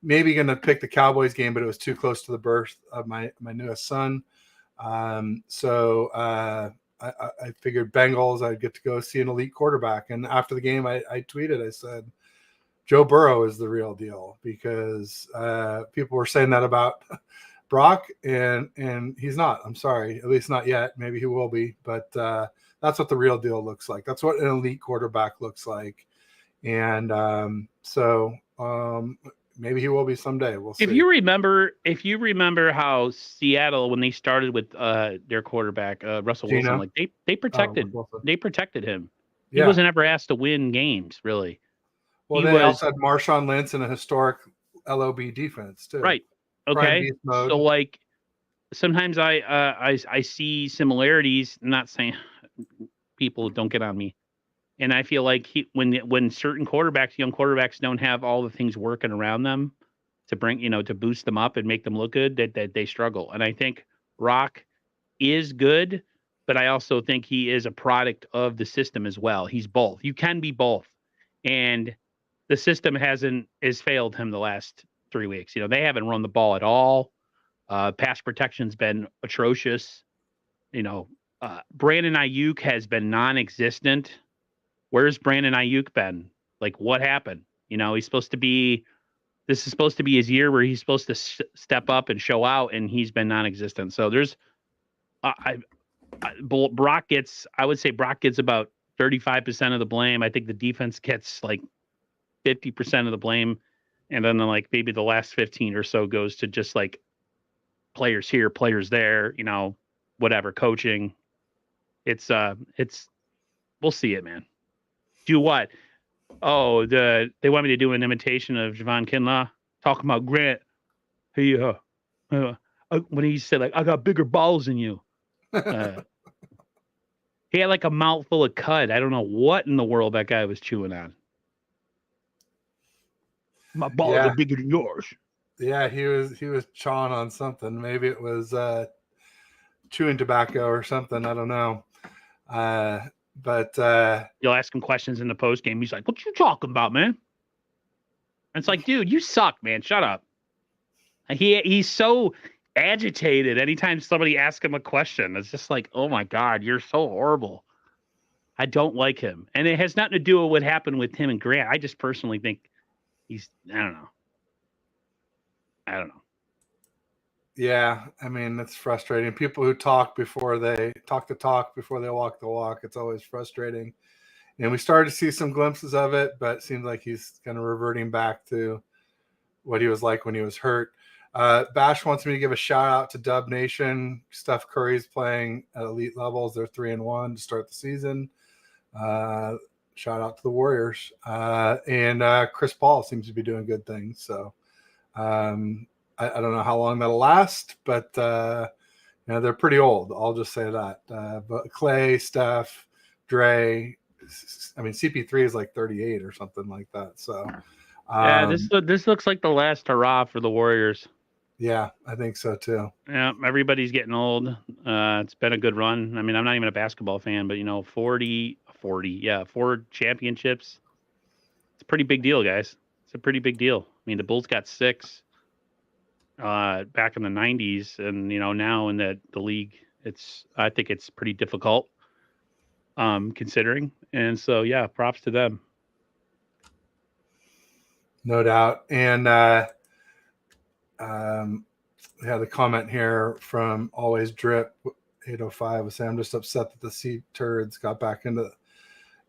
maybe going to pick the Cowboys game, but it was too close to the birth of my newest son. So I figured Bengals, I'd get to go see an elite quarterback. And after the game, I tweeted, I said, Joe Burrow is the real deal, because people were saying that about Brock, and he's not. I'm sorry, at least not yet. Maybe he will be, but that's what the real deal looks like. That's what an elite quarterback looks like, and maybe he will be someday. We'll see. If you remember how Seattle, when they started with their quarterback Russell Wilson, like they protected him. He wasn't ever asked to win games, really. Well, they also had Marshawn Lynch and a historic LOB defense too. Right. Prime Okay, beast mode. so like sometimes I see similarities. I'm not saying people don't get on me, and I feel like when certain quarterbacks, young quarterbacks, don't have all the things working around them to bring to boost them up and make them look good, that they struggle. And I think Rock is good, but I also think he is a product of the system as well. He's both. You can be both, and the system has failed him the last 3 weeks. They haven't run the ball at all. Pass protection's been atrocious. Brandon Ayuk has been non-existent. Where's Brandon Ayuk been? Like, what happened? He's supposed to be. This is supposed to be his year where he's supposed to step up and show out, and he's been non-existent. So there's, Brock gets. I would say Brock gets about 35% of the blame. I think the defense gets like 50% of the blame, and then like maybe the last 15 or so goes to just like players here, players there, whatever, coaching. It's we'll see it, man. Do what? Oh, they want me to do an imitation of Javon Kinlaw talking about Grant. He when he said like, I got bigger balls than you. He had like a mouthful of cud. I don't know what in the world that guy was chewing on. My balls are bigger than yours. Yeah, he was chawing on something. Maybe it was chewing tobacco or something. I don't know. But you'll ask him questions in the post game. He's like, "What you talking about, man?" And it's like, dude, you suck, man. Shut up. He's so agitated anytime somebody asks him a question. It's just like, oh my God, you're so horrible. I don't like him. And it has nothing to do with what happened with him and Grant. I just personally think I don't know. Yeah, I mean, it's frustrating. People who talk before they talk the talk before they walk the walk, it's always frustrating. And we started to see some glimpses of it, but it seems like he's kind of reverting back to what he was like when he was hurt. Bash wants me to give a shout out to Dub Nation. Steph Curry's playing at elite levels. They're 3-1 to start the season. Shout out to the Warriors. And Chris Paul seems to be doing good things. So I don't know how long that'll last, but they're pretty old. I'll just say that. But Clay, Steph, Dre, I mean, CP3 is like 38 or something like that. So yeah, this looks like the last hurrah for the Warriors. Yeah, I think so too. Yeah, everybody's getting old. It's been a good run. I mean, I'm not even a basketball fan, but 4 championships. It's a pretty big deal, guys. It's a pretty big deal. I mean, the Bulls got 6 back in the 90s, and now in the league, I think it's pretty difficult considering. And so yeah, props to them. No doubt. And we had a comment here from Always Drip 805 saying, I'm just upset that the Sea Turds got back in the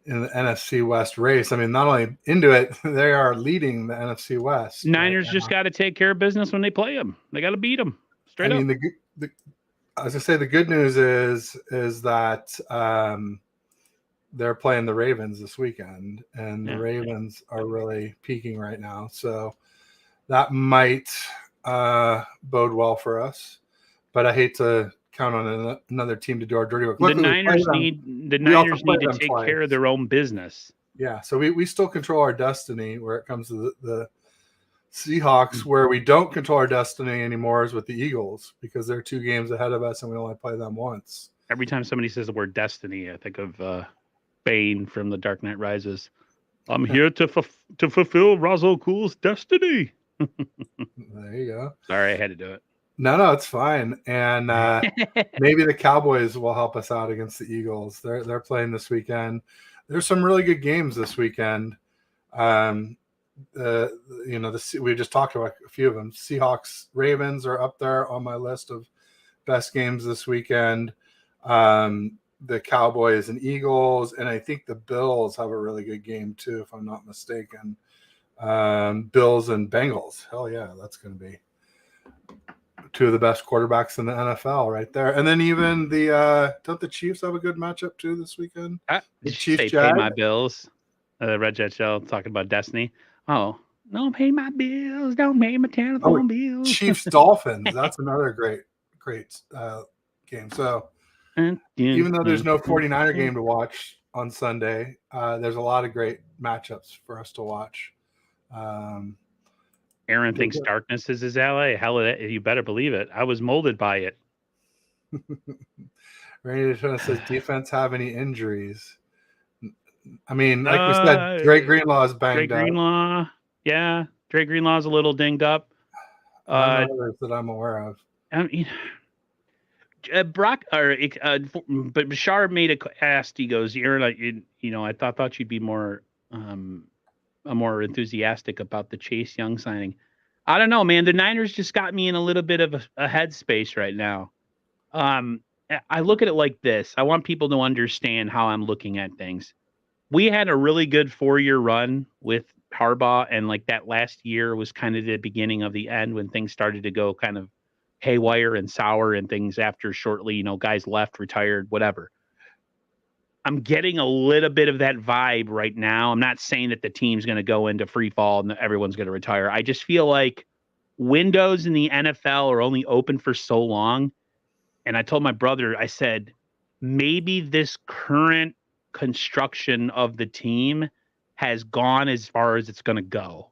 NFC West race. I mean, not only into it, they are leading the NFC West. Niners just got to take care of business when they play them. They got to beat them straight up. I mean, as I say, the good news is that they're playing the Ravens this weekend, and the Ravens are really peaking right now. So that might bode well for us. But I hate to count on another team to do our dirty work. The Niners need to take care of their own business. Yeah, so we still control our destiny where it comes to the Seahawks. Where we don't control our destiny anymore is with the Eagles, because they're 2 games ahead of us and we only play them once. Every time somebody says the word destiny, I think of Bane from The Dark Knight Rises. I'm here to fulfill Ra's al Ghul's destiny. There you go. Sorry, I had to do it. No, it's fine. And maybe the Cowboys will help us out against the Eagles. They're playing this weekend. There's some really good games this weekend. We just talked about a few of them. Seahawks, Ravens are up there on my list of best games this weekend. The Cowboys and Eagles, and I think the Bills have a really good game too, if I'm not mistaken. Bills and Bengals. Hell yeah, that's going to be 2 of the best quarterbacks in the NFL right there. And then even don't the Chiefs have a good matchup too this weekend? The Chiefs pay my bills. Red Jet Show talking about destiny. Oh, Don't pay my bills. Don't pay my telephone bills. Chiefs Dolphins. That's another great game. So even though there's no 49er game to watch on Sunday, there's a lot of great matchups for us to watch. Aaron thinks darkness is his ally. Hell, you better believe it. I was molded by it. Randy says, defense have any injuries? I mean, like we said, Drake Greenlaw is banged up. Greenlaw, yeah. Drake Greenlaw's a little dinged up. None others that I'm aware of. I mean, Brock, but Bashar asked. He goes, "Aaron, I thought you'd be more enthusiastic about the Chase Young signing." I don't know, man. The Niners just got me in a little bit of a headspace right now. I look at it like this. I want people to understand how I'm looking at things. We had a really good 4-year run with Harbaugh, and like that last year was kind of the beginning of the end when things started to go kind of haywire and sour and things after shortly, guys left, retired, whatever. I'm getting a little bit of that vibe right now. I'm not saying that the team's going to go into free fall and everyone's going to retire. I just feel like windows in the NFL are only open for so long. And I told my brother, I said, maybe this current construction of the team has gone as far as it's going to go.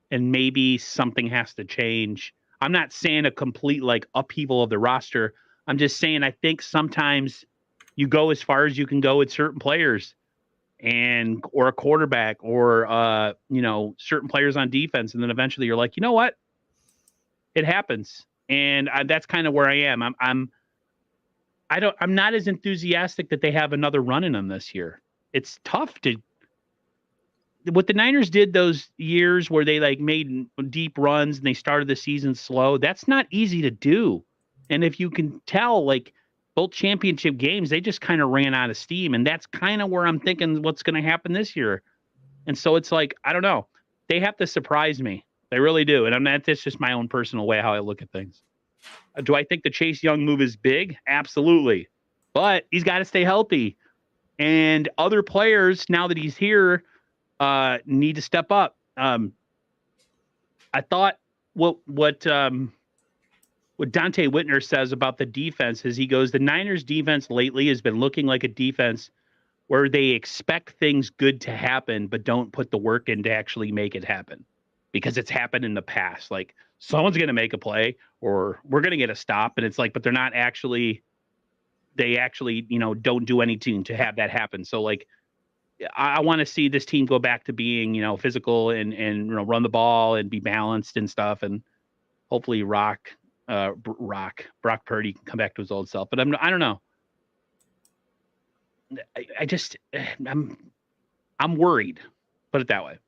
And maybe something has to change. I'm not saying a complete upheaval of the roster. I'm just saying I think sometimes you go as far as you can go with certain players or a quarterback or certain players on defense, and then eventually you're like, you know what? It happens. And that's kind of where I am. I'm not as enthusiastic that they have another run in them this year. It's tough what the Niners did those years where they made deep runs and they started the season slow. That's not easy to do. And if you can tell, both championship games, they just kind of ran out of steam. And that's kind of where I'm thinking what's going to happen this year. And so it's I don't know. They have to surprise me. They really do. And that's just my own personal way how I look at things. Do I think the Chase Young move is big? Absolutely. But he's got to stay healthy. And other players, now that he's here, need to step up. I thought what Dante Whitner says about the defense is he goes, the Niners defense lately has been looking like a defense where they expect things good to happen, but don't put the work in to actually make it happen because it's happened in the past. Someone's going to make a play or we're going to get a stop. And it's but they're not actually, don't do anything to have that happen. So I want to see this team go back to being, physical and run the ball and be balanced and stuff. And hopefully Brock Purdy can come back to his old self. But I don't know. I'm worried. Put it that way.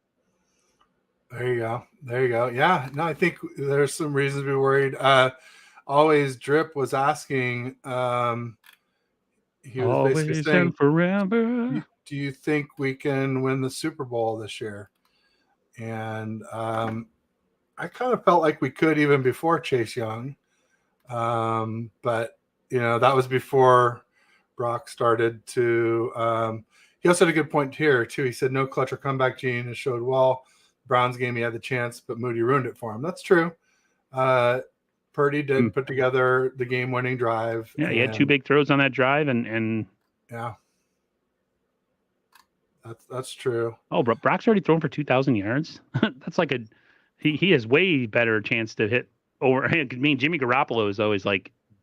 There you go. Yeah, no, I think there's some reasons to be worried. Always Drip was asking, he was always basically saying, and forever. Do you think we can win the Super Bowl this year? And I kind of felt like we could even before Chase Young. But, that was before Brock started to he also had a good point here, too. He said, no clutch or comeback gene. It showed well. Browns game, he had the chance, but Moody ruined it for him. That's true. Purdy did put together the game-winning drive. Yeah, he had 2 big throws on that drive, and yeah, that's true. Oh, Brock's already thrown for 2,000 yards. That's he has way better chance to hit over. I mean, Jimmy Garoppolo is always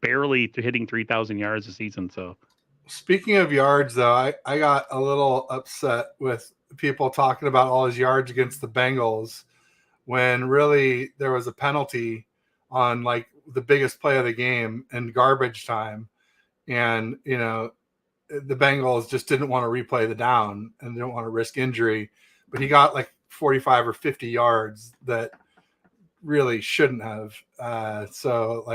barely hitting 3,000 yards a season. So, speaking of yards, though, I got a little upset with people talking about all his yards against the Bengals when really there was a penalty on the biggest play of the game in garbage time. And, the Bengals just didn't want to replay the down and didn't want to risk injury, but he got 45 or 50 yards that really shouldn't have. So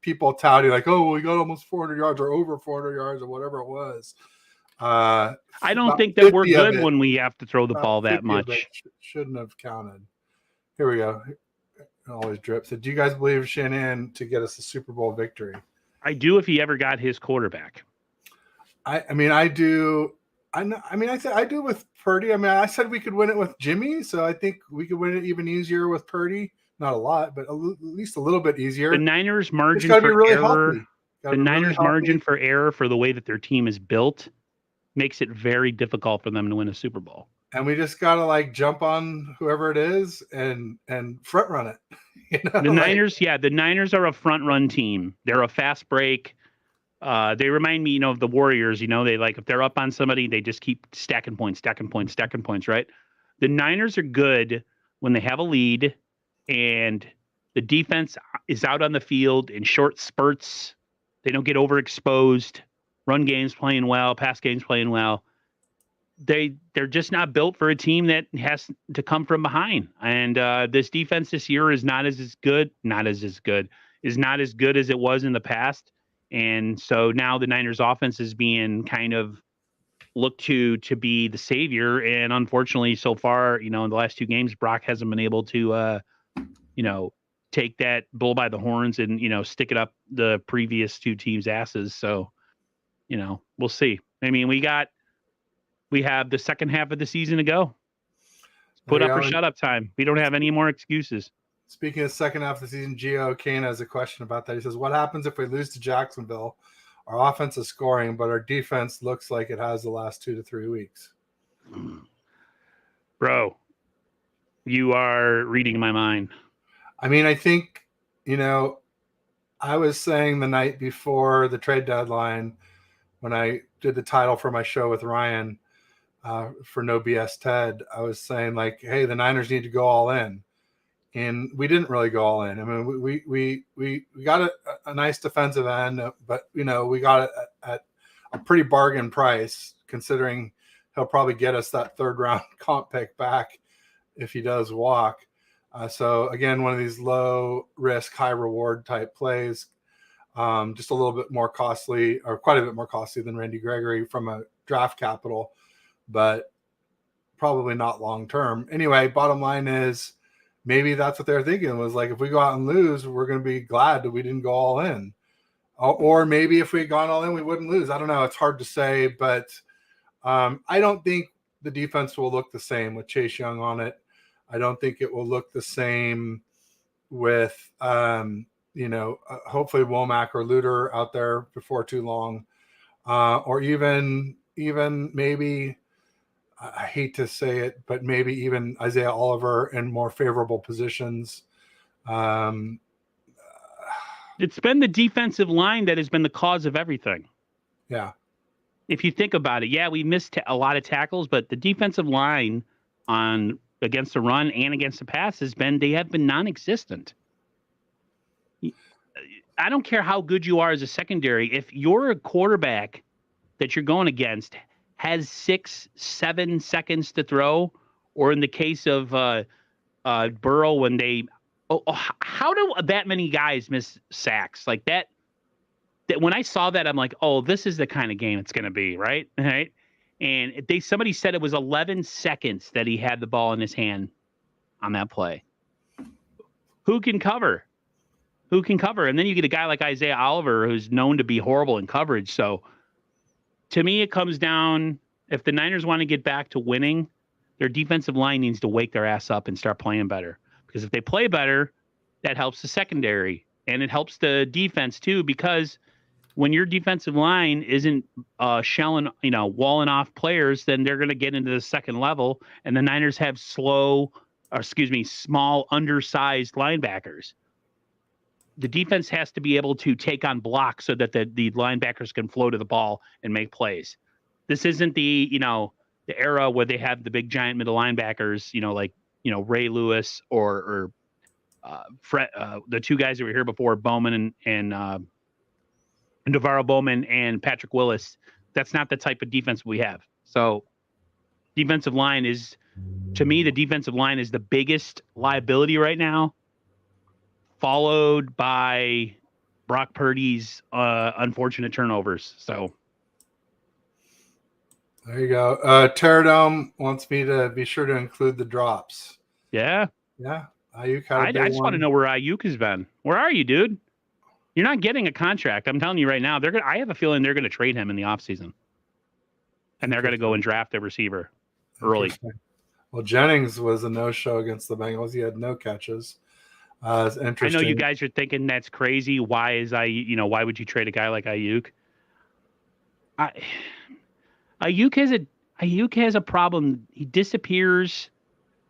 people touting oh, we got almost 400 yards or over 400 yards or whatever it was. I don't think that we're good when we have to throw the ball that much. Shouldn't have counted. Here we go. It always drips. So do you guys believe Shanahan to get us a Super Bowl victory? I do if he ever got his quarterback. I mean, I do. I know. I mean, I do with Purdy. I mean, I said we could win it with Jimmy, so I think we could win it even easier with Purdy. Not a lot, but at least a little bit easier. The Niners' It's margin got to be for really error. healthy. The Niners' margin for error for the way that their team is built makes it very difficult for them to win a Super Bowl. And we just gotta like jump on whoever it is and front run it. You know, the Niners are a front run team. They're a fast break. They remind me, of the Warriors. They like if they're up on somebody, they just keep stacking points, right? The Niners are good when they have a lead and the defense is out on the field in short spurts. They don't get overexposed. Run game's playing well, pass game's playing well. They're just not built for a team that has to come from behind. And this defense this year is not as good as it was in the past. And so now the Niners offense is being kind of looked to be the savior. And unfortunately, so far, in the last 2 games, Brock hasn't been able to, take that bull by the horns and, stick it up the previous 2 teams' asses. So, we'll see. I mean, we have the second half of the season to go. Put up or shut up time. We don't have any more excuses. Speaking of second half of the season, Gio Kane has a question about that. He says, what happens if we lose to Jacksonville? Our offense is scoring, but our defense looks like it has the last 2 to 3 weeks. Bro, you are reading my mind. I mean, I think, I was saying the night before the trade deadline when I did the title for my show with Ryan for No BS Ted, I was saying like, hey, the Niners need to go all in. And we didn't really go all in. I mean, we got a nice defensive end, but, we got it at a pretty bargain price, considering he'll probably get us that 3rd round comp pick back if he does walk. So, again, one of these low risk, high reward type plays, just a little bit more costly, or quite a bit more costly than Randy Gregory from a draft capital, but probably not long term. Anyway, bottom line is, maybe that's what they're thinking, was like, if we go out and lose, we're going to be glad that we didn't go all in. Or maybe if we had gone all in, we wouldn't lose. I don't know. It's hard to say, but I don't think the defense will look the same with Chase Young on it. I don't think it will look the same with, hopefully Womack or Luter out there before too long. Or even maybe, I hate to say it, but maybe even Isaiah Oliver in more favorable positions. It's been the defensive line that has been the cause of everything. Yeah. If you think about it, we missed a lot of tackles, but the defensive line against the run and against the pass they have been non-existent. I don't care how good you are as a secondary. If you're a quarterback that you're going against has 6-7 seconds to throw, or in the case of Burrow, when how do that many guys miss sacks like that? That when I saw that, I'm like, oh, this is the kind of game it's going to be, right? Right. And somebody said it was 11 seconds that he had the ball in his hand on that play. Who can cover? And then you get a guy like Isaiah Oliver, who's known to be horrible in coverage. So to me, it comes down, if the Niners want to get back to winning, their defensive line needs to wake their ass up and start playing better. Because if they play better, that helps the secondary. And it helps the defense too, because when your defensive line isn't walling off players, then they're going to get into the second level. And the Niners have small, undersized linebackers. The defense has to be able to take on blocks so that the linebackers can flow to the ball and make plays. This isn't the era where they have the big giant middle linebackers, like Ray Lewis or Fred, the 2 guys that were here before, Bowman and Navarro Bowman and Patrick Willis. That's not the type of defense we have. So defensive line is, to me, the defensive line is the biggest liability right now, followed by Brock Purdy's unfortunate turnovers. So there you go. Terradome wants me to be sure to include the drops. Yeah. Ayuk I just want to know where Ayuk has been. Where are you, dude? You're not getting a contract. I'm telling you right now. I have a feeling they're going to trade him in the offseason. and they're going to go and draft a receiver early. Well, Jennings was a no-show against the Bengals. He had no catches. It's interesting. I know you guys are thinking that's crazy. Why would you trade a guy like Ayuk? Ayuk has a problem. He disappears.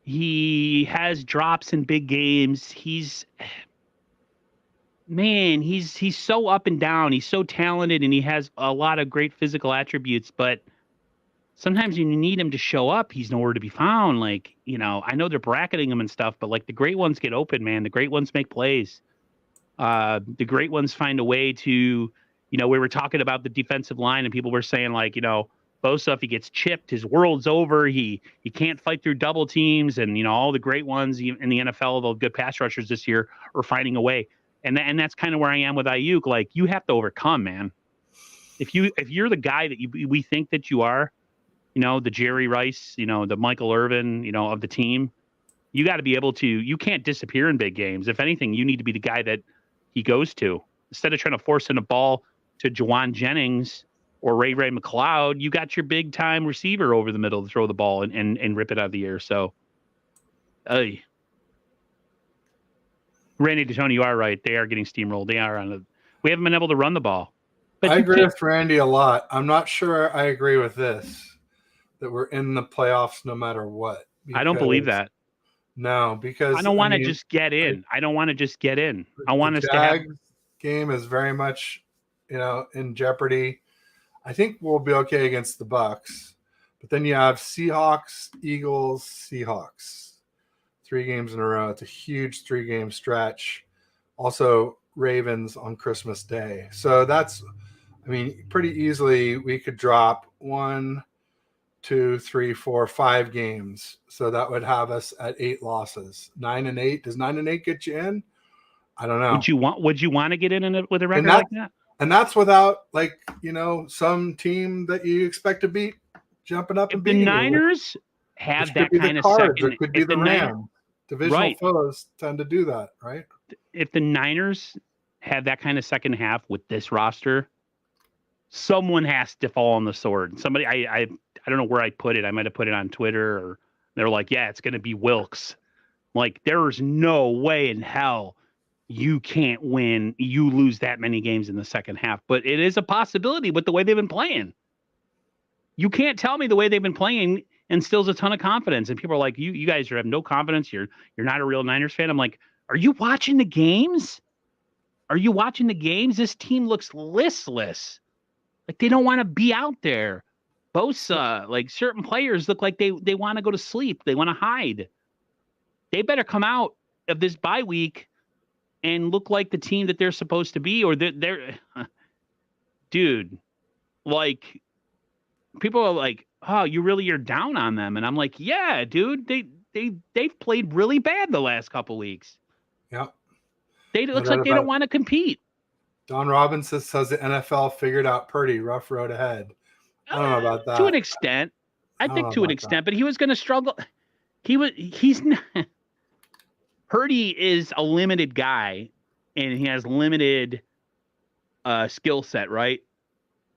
He has drops in big games. He's so up and down. He's so talented, and he has a lot of great physical attributes, but sometimes when you need him to show up, he's nowhere to be found. Like, I know they're bracketing him and stuff, but like the great ones get open, man. The great ones make plays. The great ones find a way to, we were talking about the defensive line and people were saying like, Bosa, if he gets chipped, his world's over. He can't fight through double teams. And, all the great ones in the NFL, the good pass rushers this year are finding a way. And that's kind of where I am with Ayuk. Like, you have to overcome, man. If you're the guy that we think that you are, the Jerry Rice, the Michael Irvin, of the team, you got to be able to, you can't disappear in big games. If anything, you need to be the guy that he goes to. Instead of trying to force in a ball to Juwan Jennings or Ray McLeod, you got your big time receiver over the middle to throw the ball and rip it out of the air. So, Randy DeToni, you are right. They are getting steamrolled. We haven't been able to run the ball. But I agree with Randy a lot. I'm not sure I agree with this, that we're in the playoffs no matter what. I don't believe that. No, because I don't want to just get in. I don't want to just get in. I want us to have. Game is very much, in jeopardy. I think we'll be okay against the Bucks, but then you have Seahawks, Eagles, Seahawks, 3 games in a row. It's a huge 3-game stretch. Also, Ravens on Christmas Day. So that's, pretty easily we could drop 1, 2, 3, 4, 5 games. So that would have us at 8 losses. 9-8. Does 9-8 get you in? I don't know. Would you want to get in with a record like that? And that's without some team that you expect to beat jumping up and beating. The Niners have that kind of second. It could be the Rams. Divisional foes tend to do that, right? If the Niners have that kind of second half with this roster, someone has to fall on the sword. Somebody, I don't know where I put it. I might have put it on Twitter, or they're like, yeah, it's going to be Wilkes. Like, there's no way in hell you can't win. You lose that many games in the second half, but it is a possibility with the way they've been playing. You can't tell me the way they've been playing instills a ton of confidence. And people are like, you guys have no confidence. You're not a real Niners fan. I'm like, are you watching the games? Are you watching the games? This team looks listless. Like, they don't want to be out there. Bosa, like, certain players look like they want to go to sleep. They want to hide. They better come out of this bye week and look like the team that they're supposed to be, or they're dude, like, people are like, oh, you're down on them. And I'm like, yeah, dude, they've played really bad the last couple weeks. Yeah. It looks like they don't want to compete. Don Robinson says the NFL figured out Purdy, rough road ahead. I don't know about that. To an extent. I think to an extent, but he was going to struggle. He's not. Purdy is a limited guy, and he has limited skill set, right?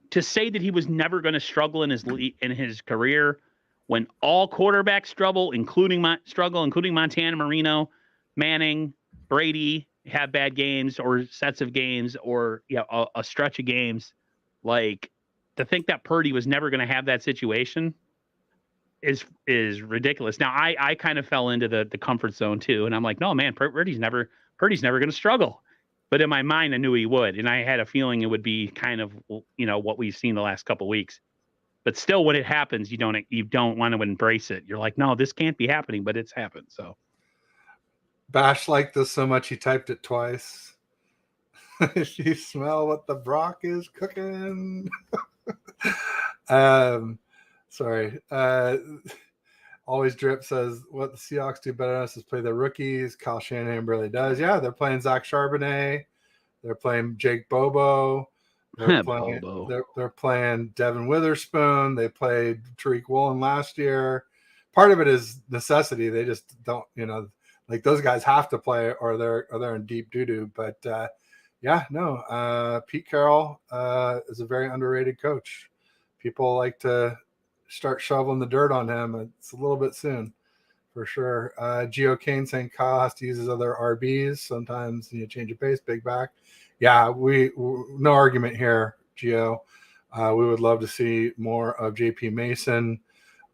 To say that he was never going to struggle in his career, when all quarterbacks struggle, including Montana, Marino, Manning, Brady, have bad games or sets of games or a stretch of games, like, to think that Purdy was never going to have that situation is ridiculous. Now, I kind of fell into the comfort zone too, and I'm like, no, man, Purdy's never going to struggle. But in my mind, I knew he would, and I had a feeling it would be kind of what we've seen the last couple of weeks. But still, when it happens, you don't want to embrace it. You're like, no, this can't be happening, but it's happened. So Bash liked this so much he typed it twice. You smell what the Brock is cooking. Sorry. Always Drip says what the Seahawks do better than us is play their rookies. Kyle Shanahan really does. Yeah, they're playing Zach Charbonnet. They're playing Jake Bobo. They're playing Devin Witherspoon. They played Tariq Woolen last year. Part of it is necessity. They just don't, like, those guys have to play or they're in deep doo-doo. But Pete Carroll is a very underrated coach. People like to start shoveling the dirt on him, it's a little bit soon. For sure. Gio Kane saying Kyle has to use his other RBs. Sometimes you change of pace, big back. Yeah, we no argument here, Gio. We would love to see more of JP Mason.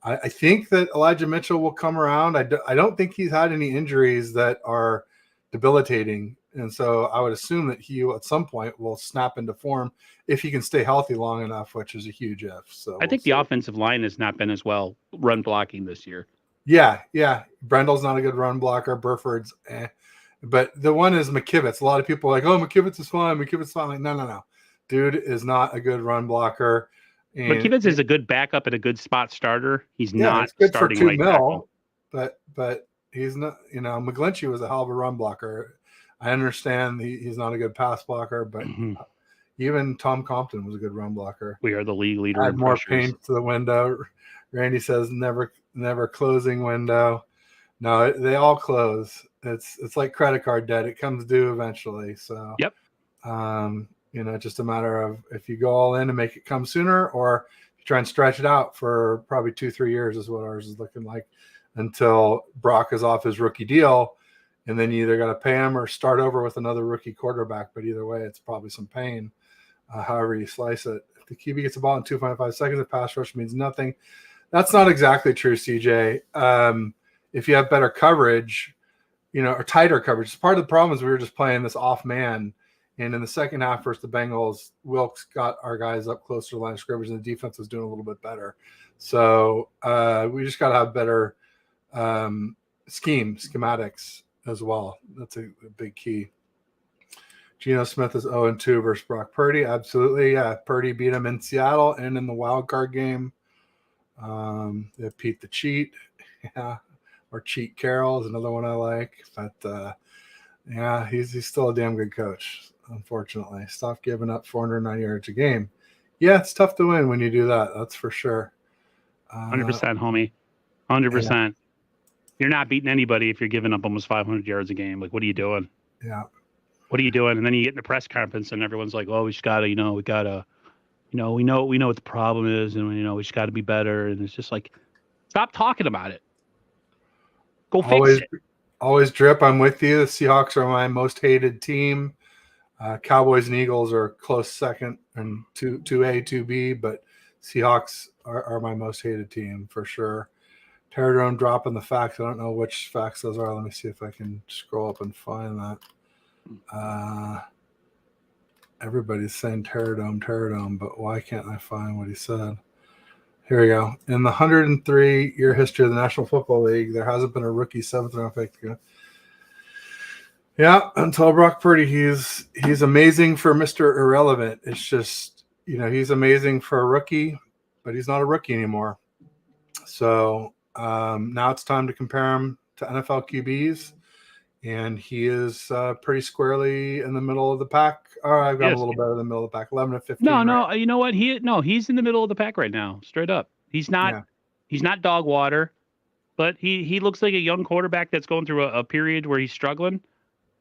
I think that Elijah Mitchell will come around. I don't think he's had any injuries that are debilitating. And so I would assume that he at some point will snap into form if he can stay healthy long enough, which is a huge if. So I think the offensive line has not been as well run blocking this year. Yeah. Brendel's not a good run blocker. Burford's But the one is McKivitz. A lot of people are like, oh, McKivitz is fine. McKivitz is fine. Like, no. Dude is not a good run blocker. And McKivitz is a good backup and a good spot starter. He's not good starting for $2 right million, tackle. but he's not, McGlinchey was a hell of a run blocker. I understand he's not a good pass blocker, but even Tom Compton was a good run blocker. We are the league leader. Add more paint to the window. Randy says never closing window. No, they all close. It's like credit card debt. It comes due eventually. So yep. Just a matter of if you go all in and make it come sooner, or you try and stretch it out for probably 2-3 years is what ours is looking like until Brock is off his rookie deal. And then you either got to pay him or start over with another rookie quarterback. But either way, it's probably some pain, however you slice it. If the QB gets the ball in 2.5 seconds, the pass rush means nothing. That's not exactly true, CJ. If you have better coverage, or tighter coverage, part of the problem is we were just playing this off man. And in the second half versus the Bengals, Wilkes got our guys up closer to the line of scrimmage, and the defense was doing a little bit better. So we just got to have better schematics as well. That's a big key. Geno Smith is 0-2 versus Brock Purdy. Absolutely. Yeah, Purdy beat him in Seattle and in the wild card game. They have Pete the Cheat. Yeah. Or Cheat Carroll is another one I like. But he's still a damn good coach, unfortunately. Stop giving up 409 yards a game. Yeah, it's tough to win when you do that. That's for sure. 100%, homie. 100%. Yeah. You're not beating anybody if you're giving up almost 500 yards a game. Like, what are you doing? Yeah. What are you doing? And then you get in the press conference and everyone's like, oh, we just got to, we know what the problem is, and, we just got to be better. And it's just like, stop talking about it. Go fix it. Always drip. I'm with you. The Seahawks are my most hated team. Cowboys and Eagles are close second and 2A, 2B, but Seahawks are my most hated team for sure. Terradrome dropping the facts. I don't know which facts those are. Let me see if I can scroll up and find that. Everybody's saying Terradome, but why can't I find what he said? Here we go. In the 103-year history of the National Football League, there hasn't been a rookie seventh-round pick. Yeah, until Brock Purdy, he's amazing for Mr. Irrelevant. It's just, he's amazing for a rookie, but he's not a rookie anymore. So now it's time to compare him to NFL QBs, and he is pretty squarely in the middle of the pack. I've got a little better than the middle of the pack, 11-15. No, you know what? He's in the middle of the pack right now, straight up. He's not dog water, but he looks like a young quarterback that's going through a period where he's struggling,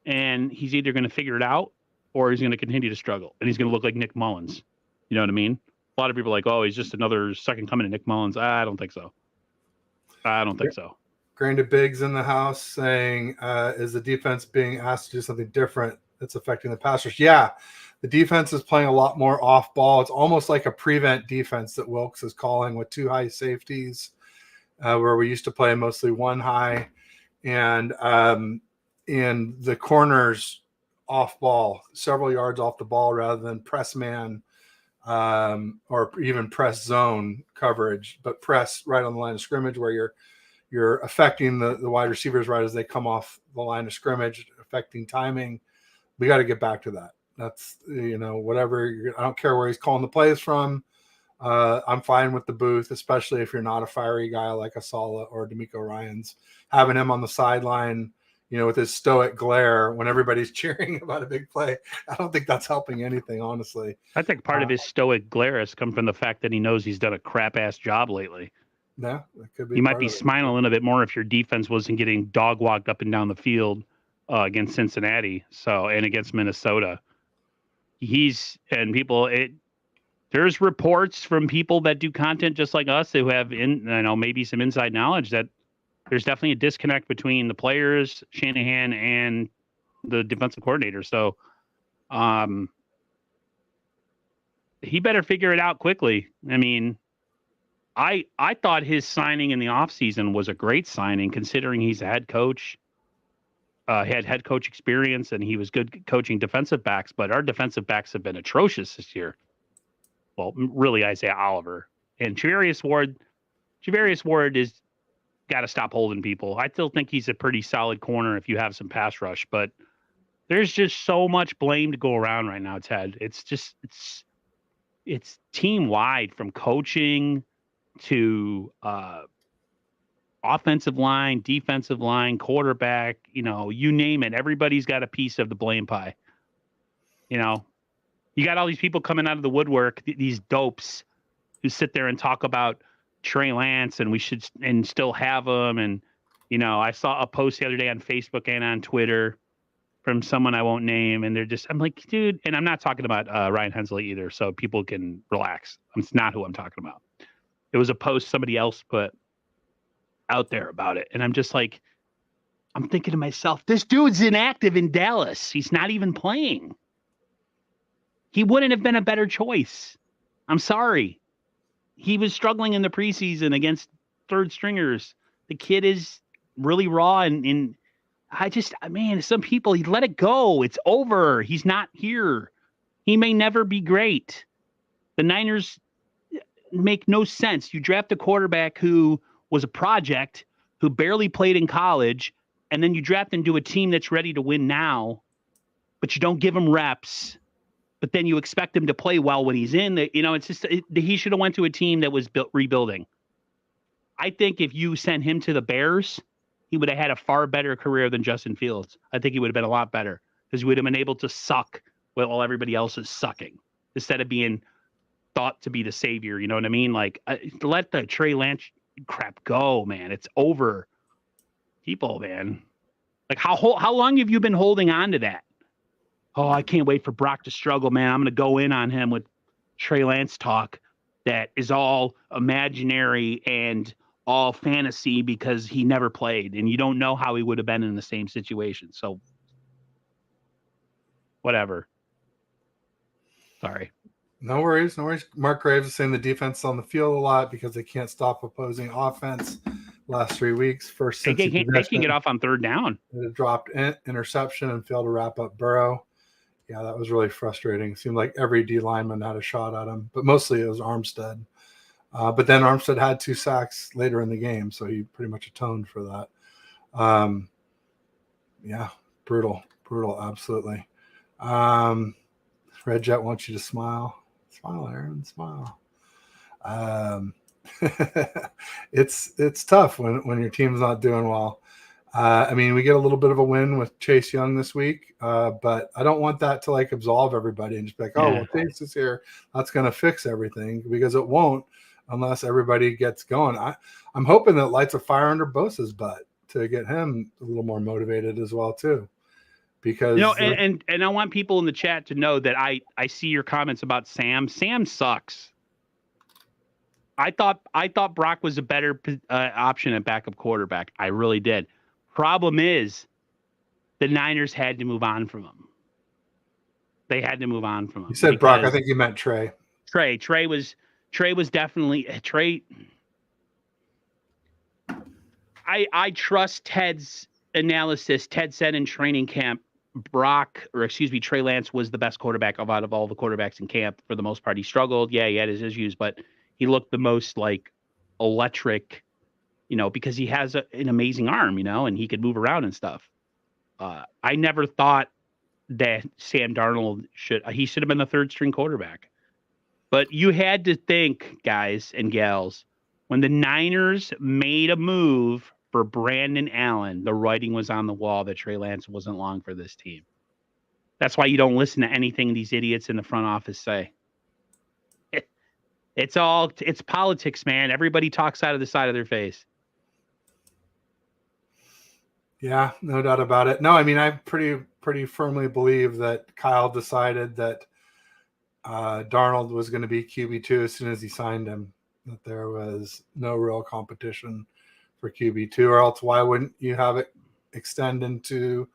and he's either going to figure it out or he's going to continue to struggle, and he's going to look like Nick Mullins. You know what I mean? A lot of people are like, oh, he's just another second coming to Nick Mullins. I don't think so. Granted Biggs in the house saying, is the defense being asked to do something different that's affecting the pass rush? Yeah, the defense is playing a lot more off ball. It's almost like a prevent defense that Wilkes is calling with 2 high safeties, where we used to play mostly 1 high, and the corners off ball, several yards off the ball rather than press man or even press zone coverage, but press right on the line of scrimmage where you're affecting the wide receivers right as they come off the line of scrimmage, affecting timing. We got to get back to that. That's, whatever. I don't care where he's calling the plays from. I'm fine with the booth, especially if you're not a fiery guy like Asala or D'Amico Ryans. Having him on the sideline, with his stoic glare when everybody's cheering about a big play, I don't think that's helping anything, honestly. I think part of his stoic glare has come from the fact that he knows he's done a crap-ass job lately. Yeah, that could be. You might be smiling a little bit more if your defense wasn't getting dog walked up and down the field against Cincinnati, and against Minnesota. there's reports from people that do content just like us who have maybe some inside knowledge that there's definitely a disconnect between the players, Shanahan, and the defensive coordinator. So, he better figure it out quickly. I mean, I thought his signing in the offseason was a great signing considering he's a head coach. He had head coach experience and he was good coaching defensive backs, but our defensive backs have been atrocious this year. Well, really, Isaiah Oliver and Javarius Ward is got to stop holding people. I still think he's a pretty solid corner if you have some pass rush, but there's just so much blame to go around right now, Ted. It's team wide from coaching to offensive line, defensive line, quarterback, you name it. Everybody's got a piece of the blame pie. You got all these people coming out of the woodwork, these dopes who sit there and talk about Trey Lance and we should and still have him. And, I saw a post the other day on Facebook and on Twitter from someone I won't name. And I'm like, dude, and I'm not talking about Ryan Hensley either. So people can relax. It's not who I'm talking about. It was a post somebody else put out there about it. And I'm just like, I'm thinking to myself, this dude's inactive in Dallas. He's not even playing. He wouldn't have been a better choice. I'm sorry. He was struggling in the preseason against third stringers. The kid is really raw and some people, he let it go. It's over. He's not here. He may never be great. The Niners make no sense. You draft a quarterback who was a project, who barely played in college, and then you draft into a team that's ready to win now, but you don't give him reps. But then you expect him to play well when he's in. It's just he should have went to a team that was rebuilding. I think if you sent him to the Bears, he would have had a far better career than Justin Fields. I think he would have been a lot better because he would have been able to suck while everybody else is sucking instead of being thought to be the savior. You know what I mean? Like, let the Trey Lance crap go, man. It's over. People, man. Like, how long have you been holding on to that? Oh, I can't wait for Brock to struggle, man. I'm going to go in on him with Trey Lance talk that is all imaginary and all fantasy because he never played and you don't know how he would have been in the same situation. So whatever. Sorry. No worries. Mark Graves is saying the defense is on the field a lot because they can't stop opposing offense. Last 3 weeks, they can get off on third down. It dropped interception and failed to wrap up Burrow. Yeah, that was really frustrating. It seemed like every D lineman had a shot at him, but mostly it was Armstead. But then Armstead had 2 sacks later in the game, so he pretty much atoned for that. Yeah, brutal, absolutely. Red Jet wants you to smile. Smile, Aaron, smile. It's tough when your team's not doing well. We get a little bit of a win with Chase Young this week, but I don't want that to absolve everybody and just be like, well, Chase is here. That's going to fix everything because it won't unless everybody gets going. I'm hoping that lights a fire under Bosa's butt to get him a little more motivated as well too. Because and I want people in the chat to know that I see your comments about Sam. Sam sucks. I thought Brock was a better option at backup quarterback. I really did. Problem is, the Niners had to move on from him. They had to move on from him. You said Brock. I think you meant Trey. Trey was definitely Trey. I trust Ted's analysis. Ted said in training camp, Trey Lance was the best quarterback out of all the quarterbacks in camp. For the most part, he struggled. Yeah, he had his issues, but he looked the most electric, because he has an amazing arm, and he could move around and stuff. I never thought that Sam Darnold should have been the third string quarterback. But you had to think, guys and gals, when the Niners made a move for Brandon Allen, the writing was on the wall that Trey Lance wasn't long for this team. That's why you don't listen to anything these idiots in the front office say. It's politics, man. Everybody talks out of the side of their face. Yeah, no doubt about it. No, I pretty firmly believe that Kyle decided that Darnold was going to be QB2 as soon as he signed him, that there was no real competition for QB2, or else why wouldn't you have it extend into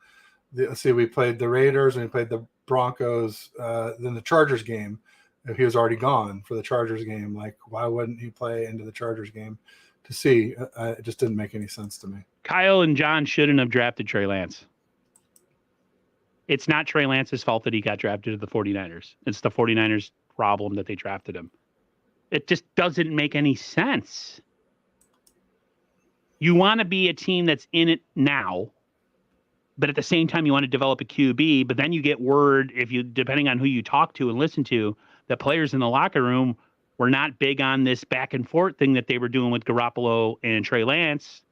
we played the Raiders and we played the Broncos, then the Chargers game. If he was already gone for the Chargers game, like why wouldn't he play into the Chargers game to see? It just didn't make any sense to me. Kyle and John shouldn't have drafted Trey Lance. It's not Trey Lance's fault that he got drafted to the 49ers. It's the 49ers' problem that they drafted him. It just doesn't make any sense. You want to be a team that's in it now, but at the same time you want to develop a QB, but then you get word, depending on who you talk to and listen to, that players in the locker room were not big on this back and forth thing that they were doing with Garoppolo and Trey Lance,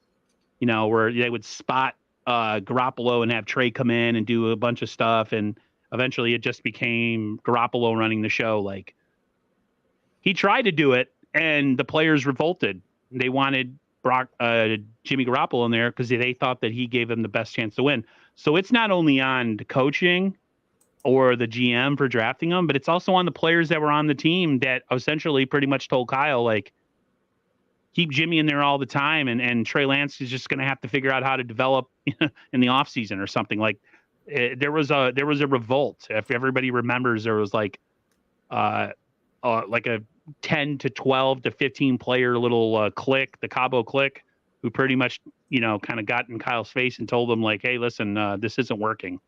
where they would spot Garoppolo and have Trey come in and do a bunch of stuff. And eventually it just became Garoppolo running the show. Like, he tried to do it and the players revolted. They wanted Jimmy Garoppolo in there because they thought that he gave them the best chance to win. So it's not only on the coaching or the GM for drafting them, but it's also on the players that were on the team that essentially pretty much told Kyle, like, keep Jimmy in there all the time. And Trey Lance is just going to have to figure out how to develop in the offseason or something. Like, there was a revolt. If everybody remembers, there was like a 10 to 12 to 15 player little clique, the Cabo clique, who pretty much, kind of got in Kyle's face and told him, like, hey, listen, this isn't working.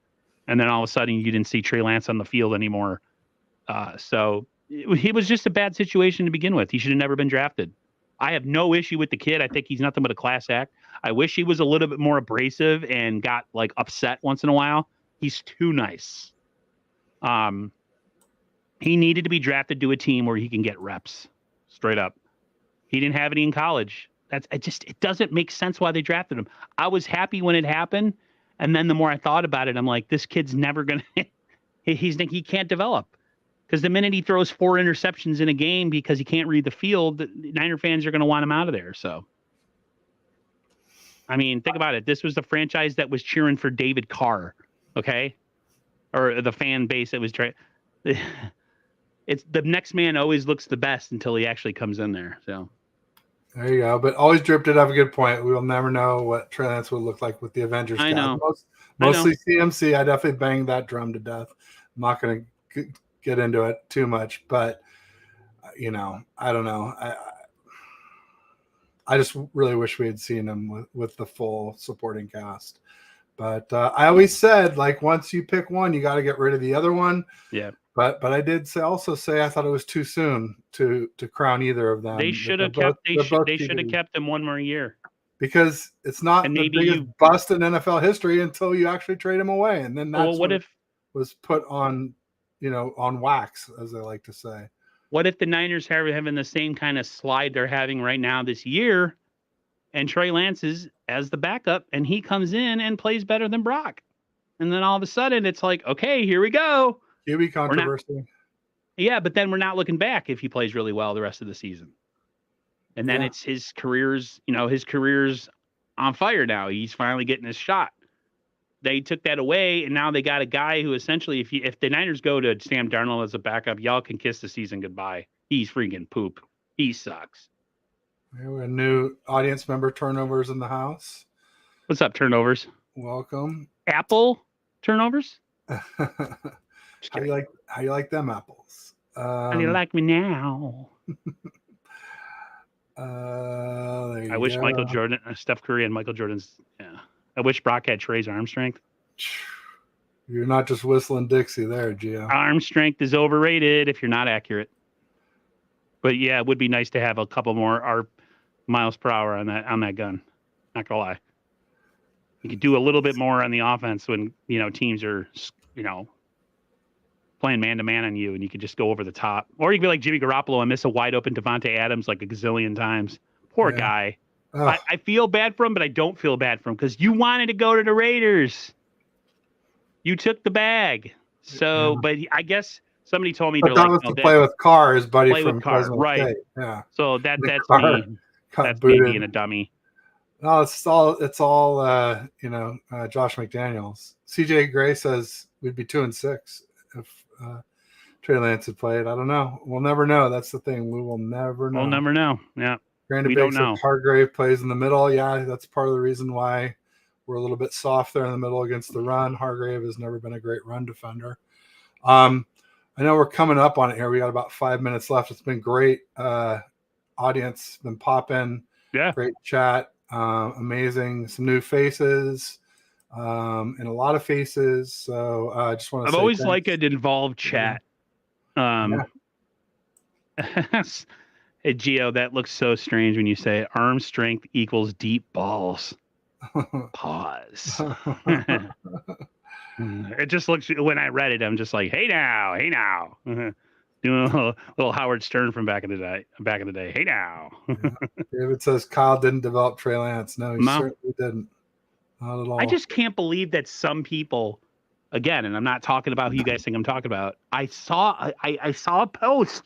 And then all of a sudden you didn't see Trey Lance on the field anymore. So he was just a bad situation to begin with. He should have never been drafted. I have no issue with the kid. I think he's nothing but a class act. I wish he was a little bit more abrasive and got like upset once in a while. He's too nice. He needed to be drafted to a team where he can get reps, straight up. He didn't have any in college. It doesn't make sense why they drafted him. I was happy when it happened. And then the more I thought about it, I'm like, this kid's never going to, he can't develop. Because the minute he throws 4 interceptions in a game because he can't read the field, the Niner fans are going to want him out of there. So, I mean, think about it. This was the franchise that was cheering for David Carr, okay? Or the fan base that was trying. It's the next man always looks the best until he actually comes in there. So. There you go. But always Drip did have a good point. We will never know what Trey Lance would look like with the Avengers. I know. Mostly CMC. I definitely banged that drum to death. I'm not going to get into it too much, but I don't know. I just really wish we had seen him with the full supporting cast. But I always said, like, once you pick one, you got to get rid of the other one. Yeah. But I did also say I thought it was too soon to crown either of them. They should have kept him one more year. Because it's not the biggest bust in NFL history until you actually trade him away. And then that's what was put on, on wax, as they like to say. What if the Niners are having the same kind of slide they're having right now this year, and Trey Lance is as the backup, and he comes in and plays better than Brock? And then all of a sudden it's like, okay, here we go. QB controversy. Yeah, but then we're not looking back if he plays really well the rest of the season. And then it's his career's on fire now. He's finally getting his shot. They took that away, and now they got a guy who essentially, if the Niners go to Sam Darnold as a backup, y'all can kiss the season goodbye. He's freaking poop. He sucks. We have a new audience member, Turnovers in the house. What's up, Turnovers? Welcome. Apple Turnovers? How you like them apples? How do you like me now? I wish Michael Jordan, Steph Curry, and Michael Jordan's. Yeah, I wish Brock had Trey's arm strength. You're not just whistling Dixie there, Gio. Arm strength is overrated if you're not accurate. But yeah, it would be nice to have a couple more miles per hour on that gun. Not gonna lie. You could do a little bit more on the offense when teams are playing man-to-man on you, and you could just go over the top. Or you could be like Jimmy Garoppolo and miss a wide-open Devontae Adams like a gazillion times. Poor guy. I feel bad for him, but I don't feel bad for him because you wanted to go to the Raiders. You took the bag. So, but I guess somebody told me but that was to play with Carr, his buddy from Fresno right? State. Yeah. So that's me. That's me being a dummy. No, it's all Josh McDaniels. CJ Gray says we'd be 2-6 if Trey Lance had played. I don't know. We'll never know. That's the thing. We will never know. We'll never know. Yeah. Brandon We Big don't said know. Hargrave plays in the middle. Yeah, that's part of the reason why we're a little bit soft there in the middle against the run. Hargrave has never been a great run defender. I know we're coming up on it here. We got about 5 minutes left. It's been great. Audience been popping. Yeah. Great chat. Amazing. Some new faces. And a lot of faces. So I just want to I've say always thanks. liked an involved chat. Hey, Gio, that looks so strange when you say arm strength equals deep balls. Pause. It just looks, when I read it, I'm just like, hey now. Doing a little Howard Stern from back in the day. Hey now. Yeah. David says Kyle didn't develop Trey Lance. No, he certainly didn't. Not at all. I just can't believe that some people, again, and I'm not talking about who you guys think I'm talking about. I saw a post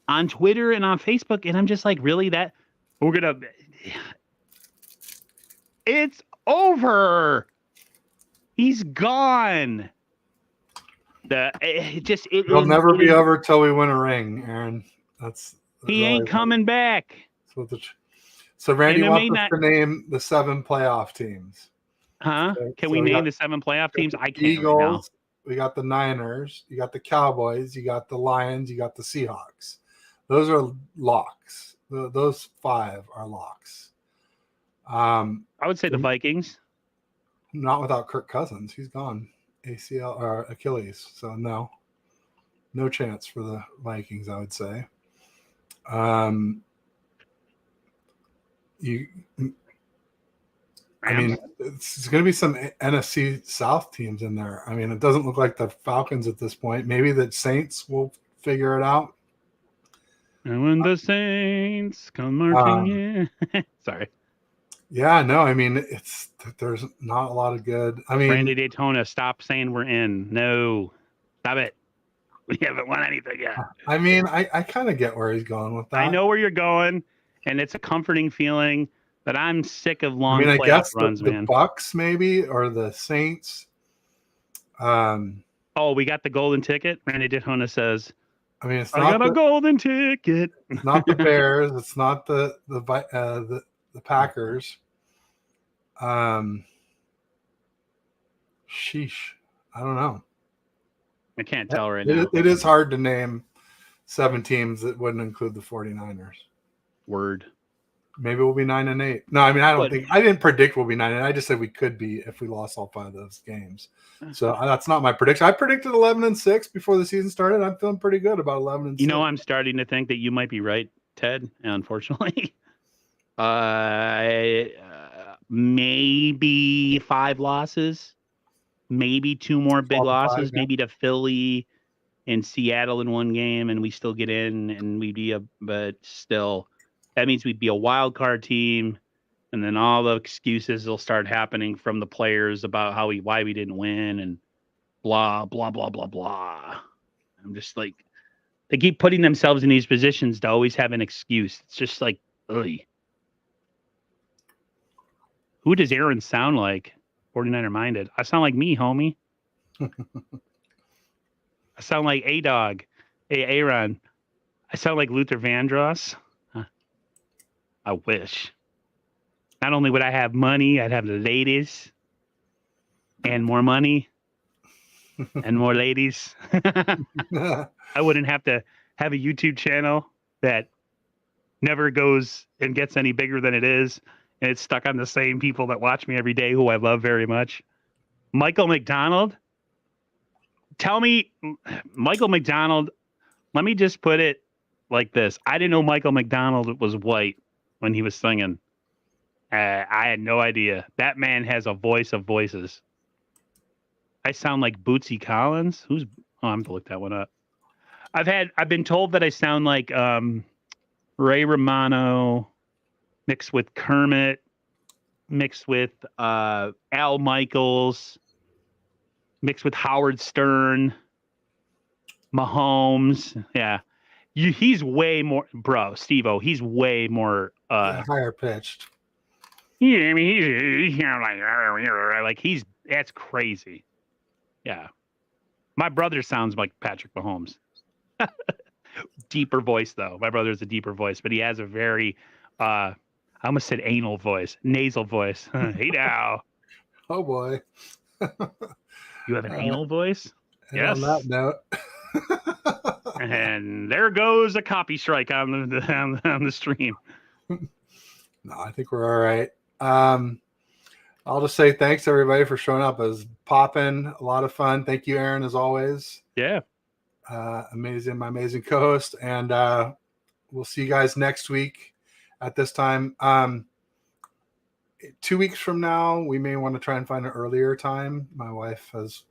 on Twitter and on Facebook, and I'm just like, really? That we're gonna? It's over. He's gone. It'll never be over till we win a ring, Aaron. He ain't coming back. So Randy wants us to name the 7 playoff teams. Huh? Can we name the 7 playoff teams? I can't. Eagles. Right now. We got the Niners. You got the Cowboys. You got the Lions. You got the Seahawks. Those are locks. Those 5 are locks. I would say the Vikings. Not without Kirk Cousins. He's gone. ACL or Achilles. So no chance for the Vikings, I would say. It's going to be some NFC South teams in there. I mean, it doesn't look like the Falcons at this point. Maybe the Saints will figure it out. And when the Saints come marching in. Sorry. Yeah, no, I mean, there's not a lot of good. I mean, Randy Daytona, stop saying we're in. No, stop it. We haven't won anything yet. I mean, I kind of get where he's going with that. I know where you're going, and it's a comforting feeling, but I'm sick of long I guess runs, the man. Bucks maybe, or the Saints. Oh, we got the golden ticket. Randy Daytona says, I mean, it's I not got a golden ticket. It's not the Bears. It's not the Packers. Sheesh. I don't know. I can't tell right now. It is hard to name 7 teams that wouldn't include the 49ers. Word. Maybe we'll be 9-8. No, I mean, I didn't predict we'll be 9-8. I just said we could be if we lost all 5 of those games. So that's not my prediction. I predicted 11-6 before the season started. I'm feeling pretty good about 11-6. You know, I'm starting to think that you might be right, Ted. Unfortunately, maybe 5 losses, maybe 2 more big losses, maybe to Philly and Seattle in one game, and we still get in, and but still, that means we'd be a wild card team. And then all the excuses will start happening from the players about why we didn't win and blah, blah, blah, blah, blah. I'm just like, they keep putting themselves in these positions to always have an excuse. It's just like, ugh. Who does Aaron sound like? 49er minded. I sound like me, homie. I sound like A-Dog. Hey, Aaron. I sound like Luther Vandross. Huh. I wish. Not only would I have money, I'd have the ladies and more money and more ladies. I wouldn't have to have a YouTube channel that never goes and gets any bigger than it is. And it's stuck on the same people that watch me every day, who I love very much. Michael McDonald. Tell me, Michael McDonald, let me just put it like this. I didn't know Michael McDonald was white when he was singing. I had no idea. That man has a voice of voices. I sound like Bootsy Collins. I'm going to look that one up. I've been told that I sound like Ray Romano mixed with Kermit, mixed with Al Michaels, mixed with Howard Stern, Mahomes. Yeah. He's way more, bro, Steve-O, he's way more higher pitched. Yeah, I mean, he's that's crazy. Yeah. My brother sounds like Patrick Mahomes. Deeper voice though. My brother has a deeper voice, but he has a very I almost said anal voice, nasal voice. Hey now. Oh boy. You have an anal voice? And on that Yes. note, And there goes a copy strike on the stream. no, I think we're all right. I'll just say thanks everybody for showing up. It was popping, a lot of fun. Thank you, Aaron, as always. Yeah. Amazing, my amazing co-host, and we'll see you guys next week at this time. 2 weeks from now, we may want to try and find an earlier time. My wife has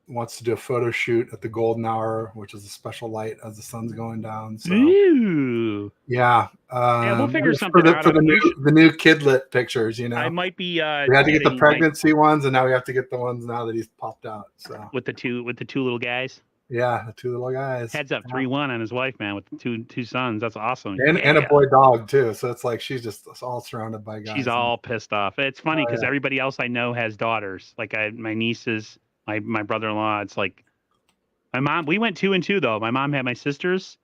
wants to do a photo shoot at the golden hour, which is a special light as the sun's going down. So Ooh. yeah, We'll figure something out. for the new kidlit pictures. You know, I might be. We had to get the pregnancy ones, and now we have to get the ones now that he's popped out. So with the two little guys. Yeah, the two little guys. Heads up, 3-1 on his wife, man, with two sons. That's awesome. And a boy dog too. So it's like she's just all surrounded by guys. She's all pissed off. It's funny because everybody else I know has daughters. Like my nieces, my brother-in-law. It's like my mom. We went 2 and 2 though. My mom had my sisters,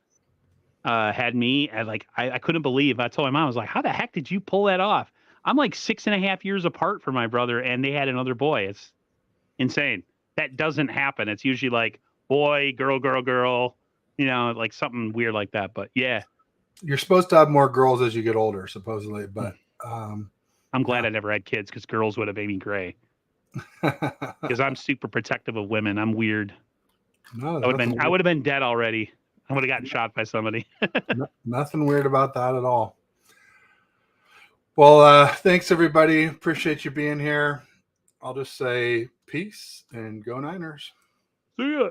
had me, and like I couldn't believe. I told my mom, I was like, "How the heck did you pull that off?" I'm like 6.5 years apart from my brother, and they had another boy. It's insane. That doesn't happen. It's usually like boy, girl, girl, girl, you know, like something weird like that. But yeah, you're supposed to have more girls as you get older, supposedly. But I'm glad I never had kids because girls would have made me gray. Because I'm super protective of women. I'm weird. No, I would have been dead already. I would have gotten shot by somebody. Nothing weird about that at all. Well, thanks everybody. Appreciate you being here. I'll just say peace and go Niners. See ya.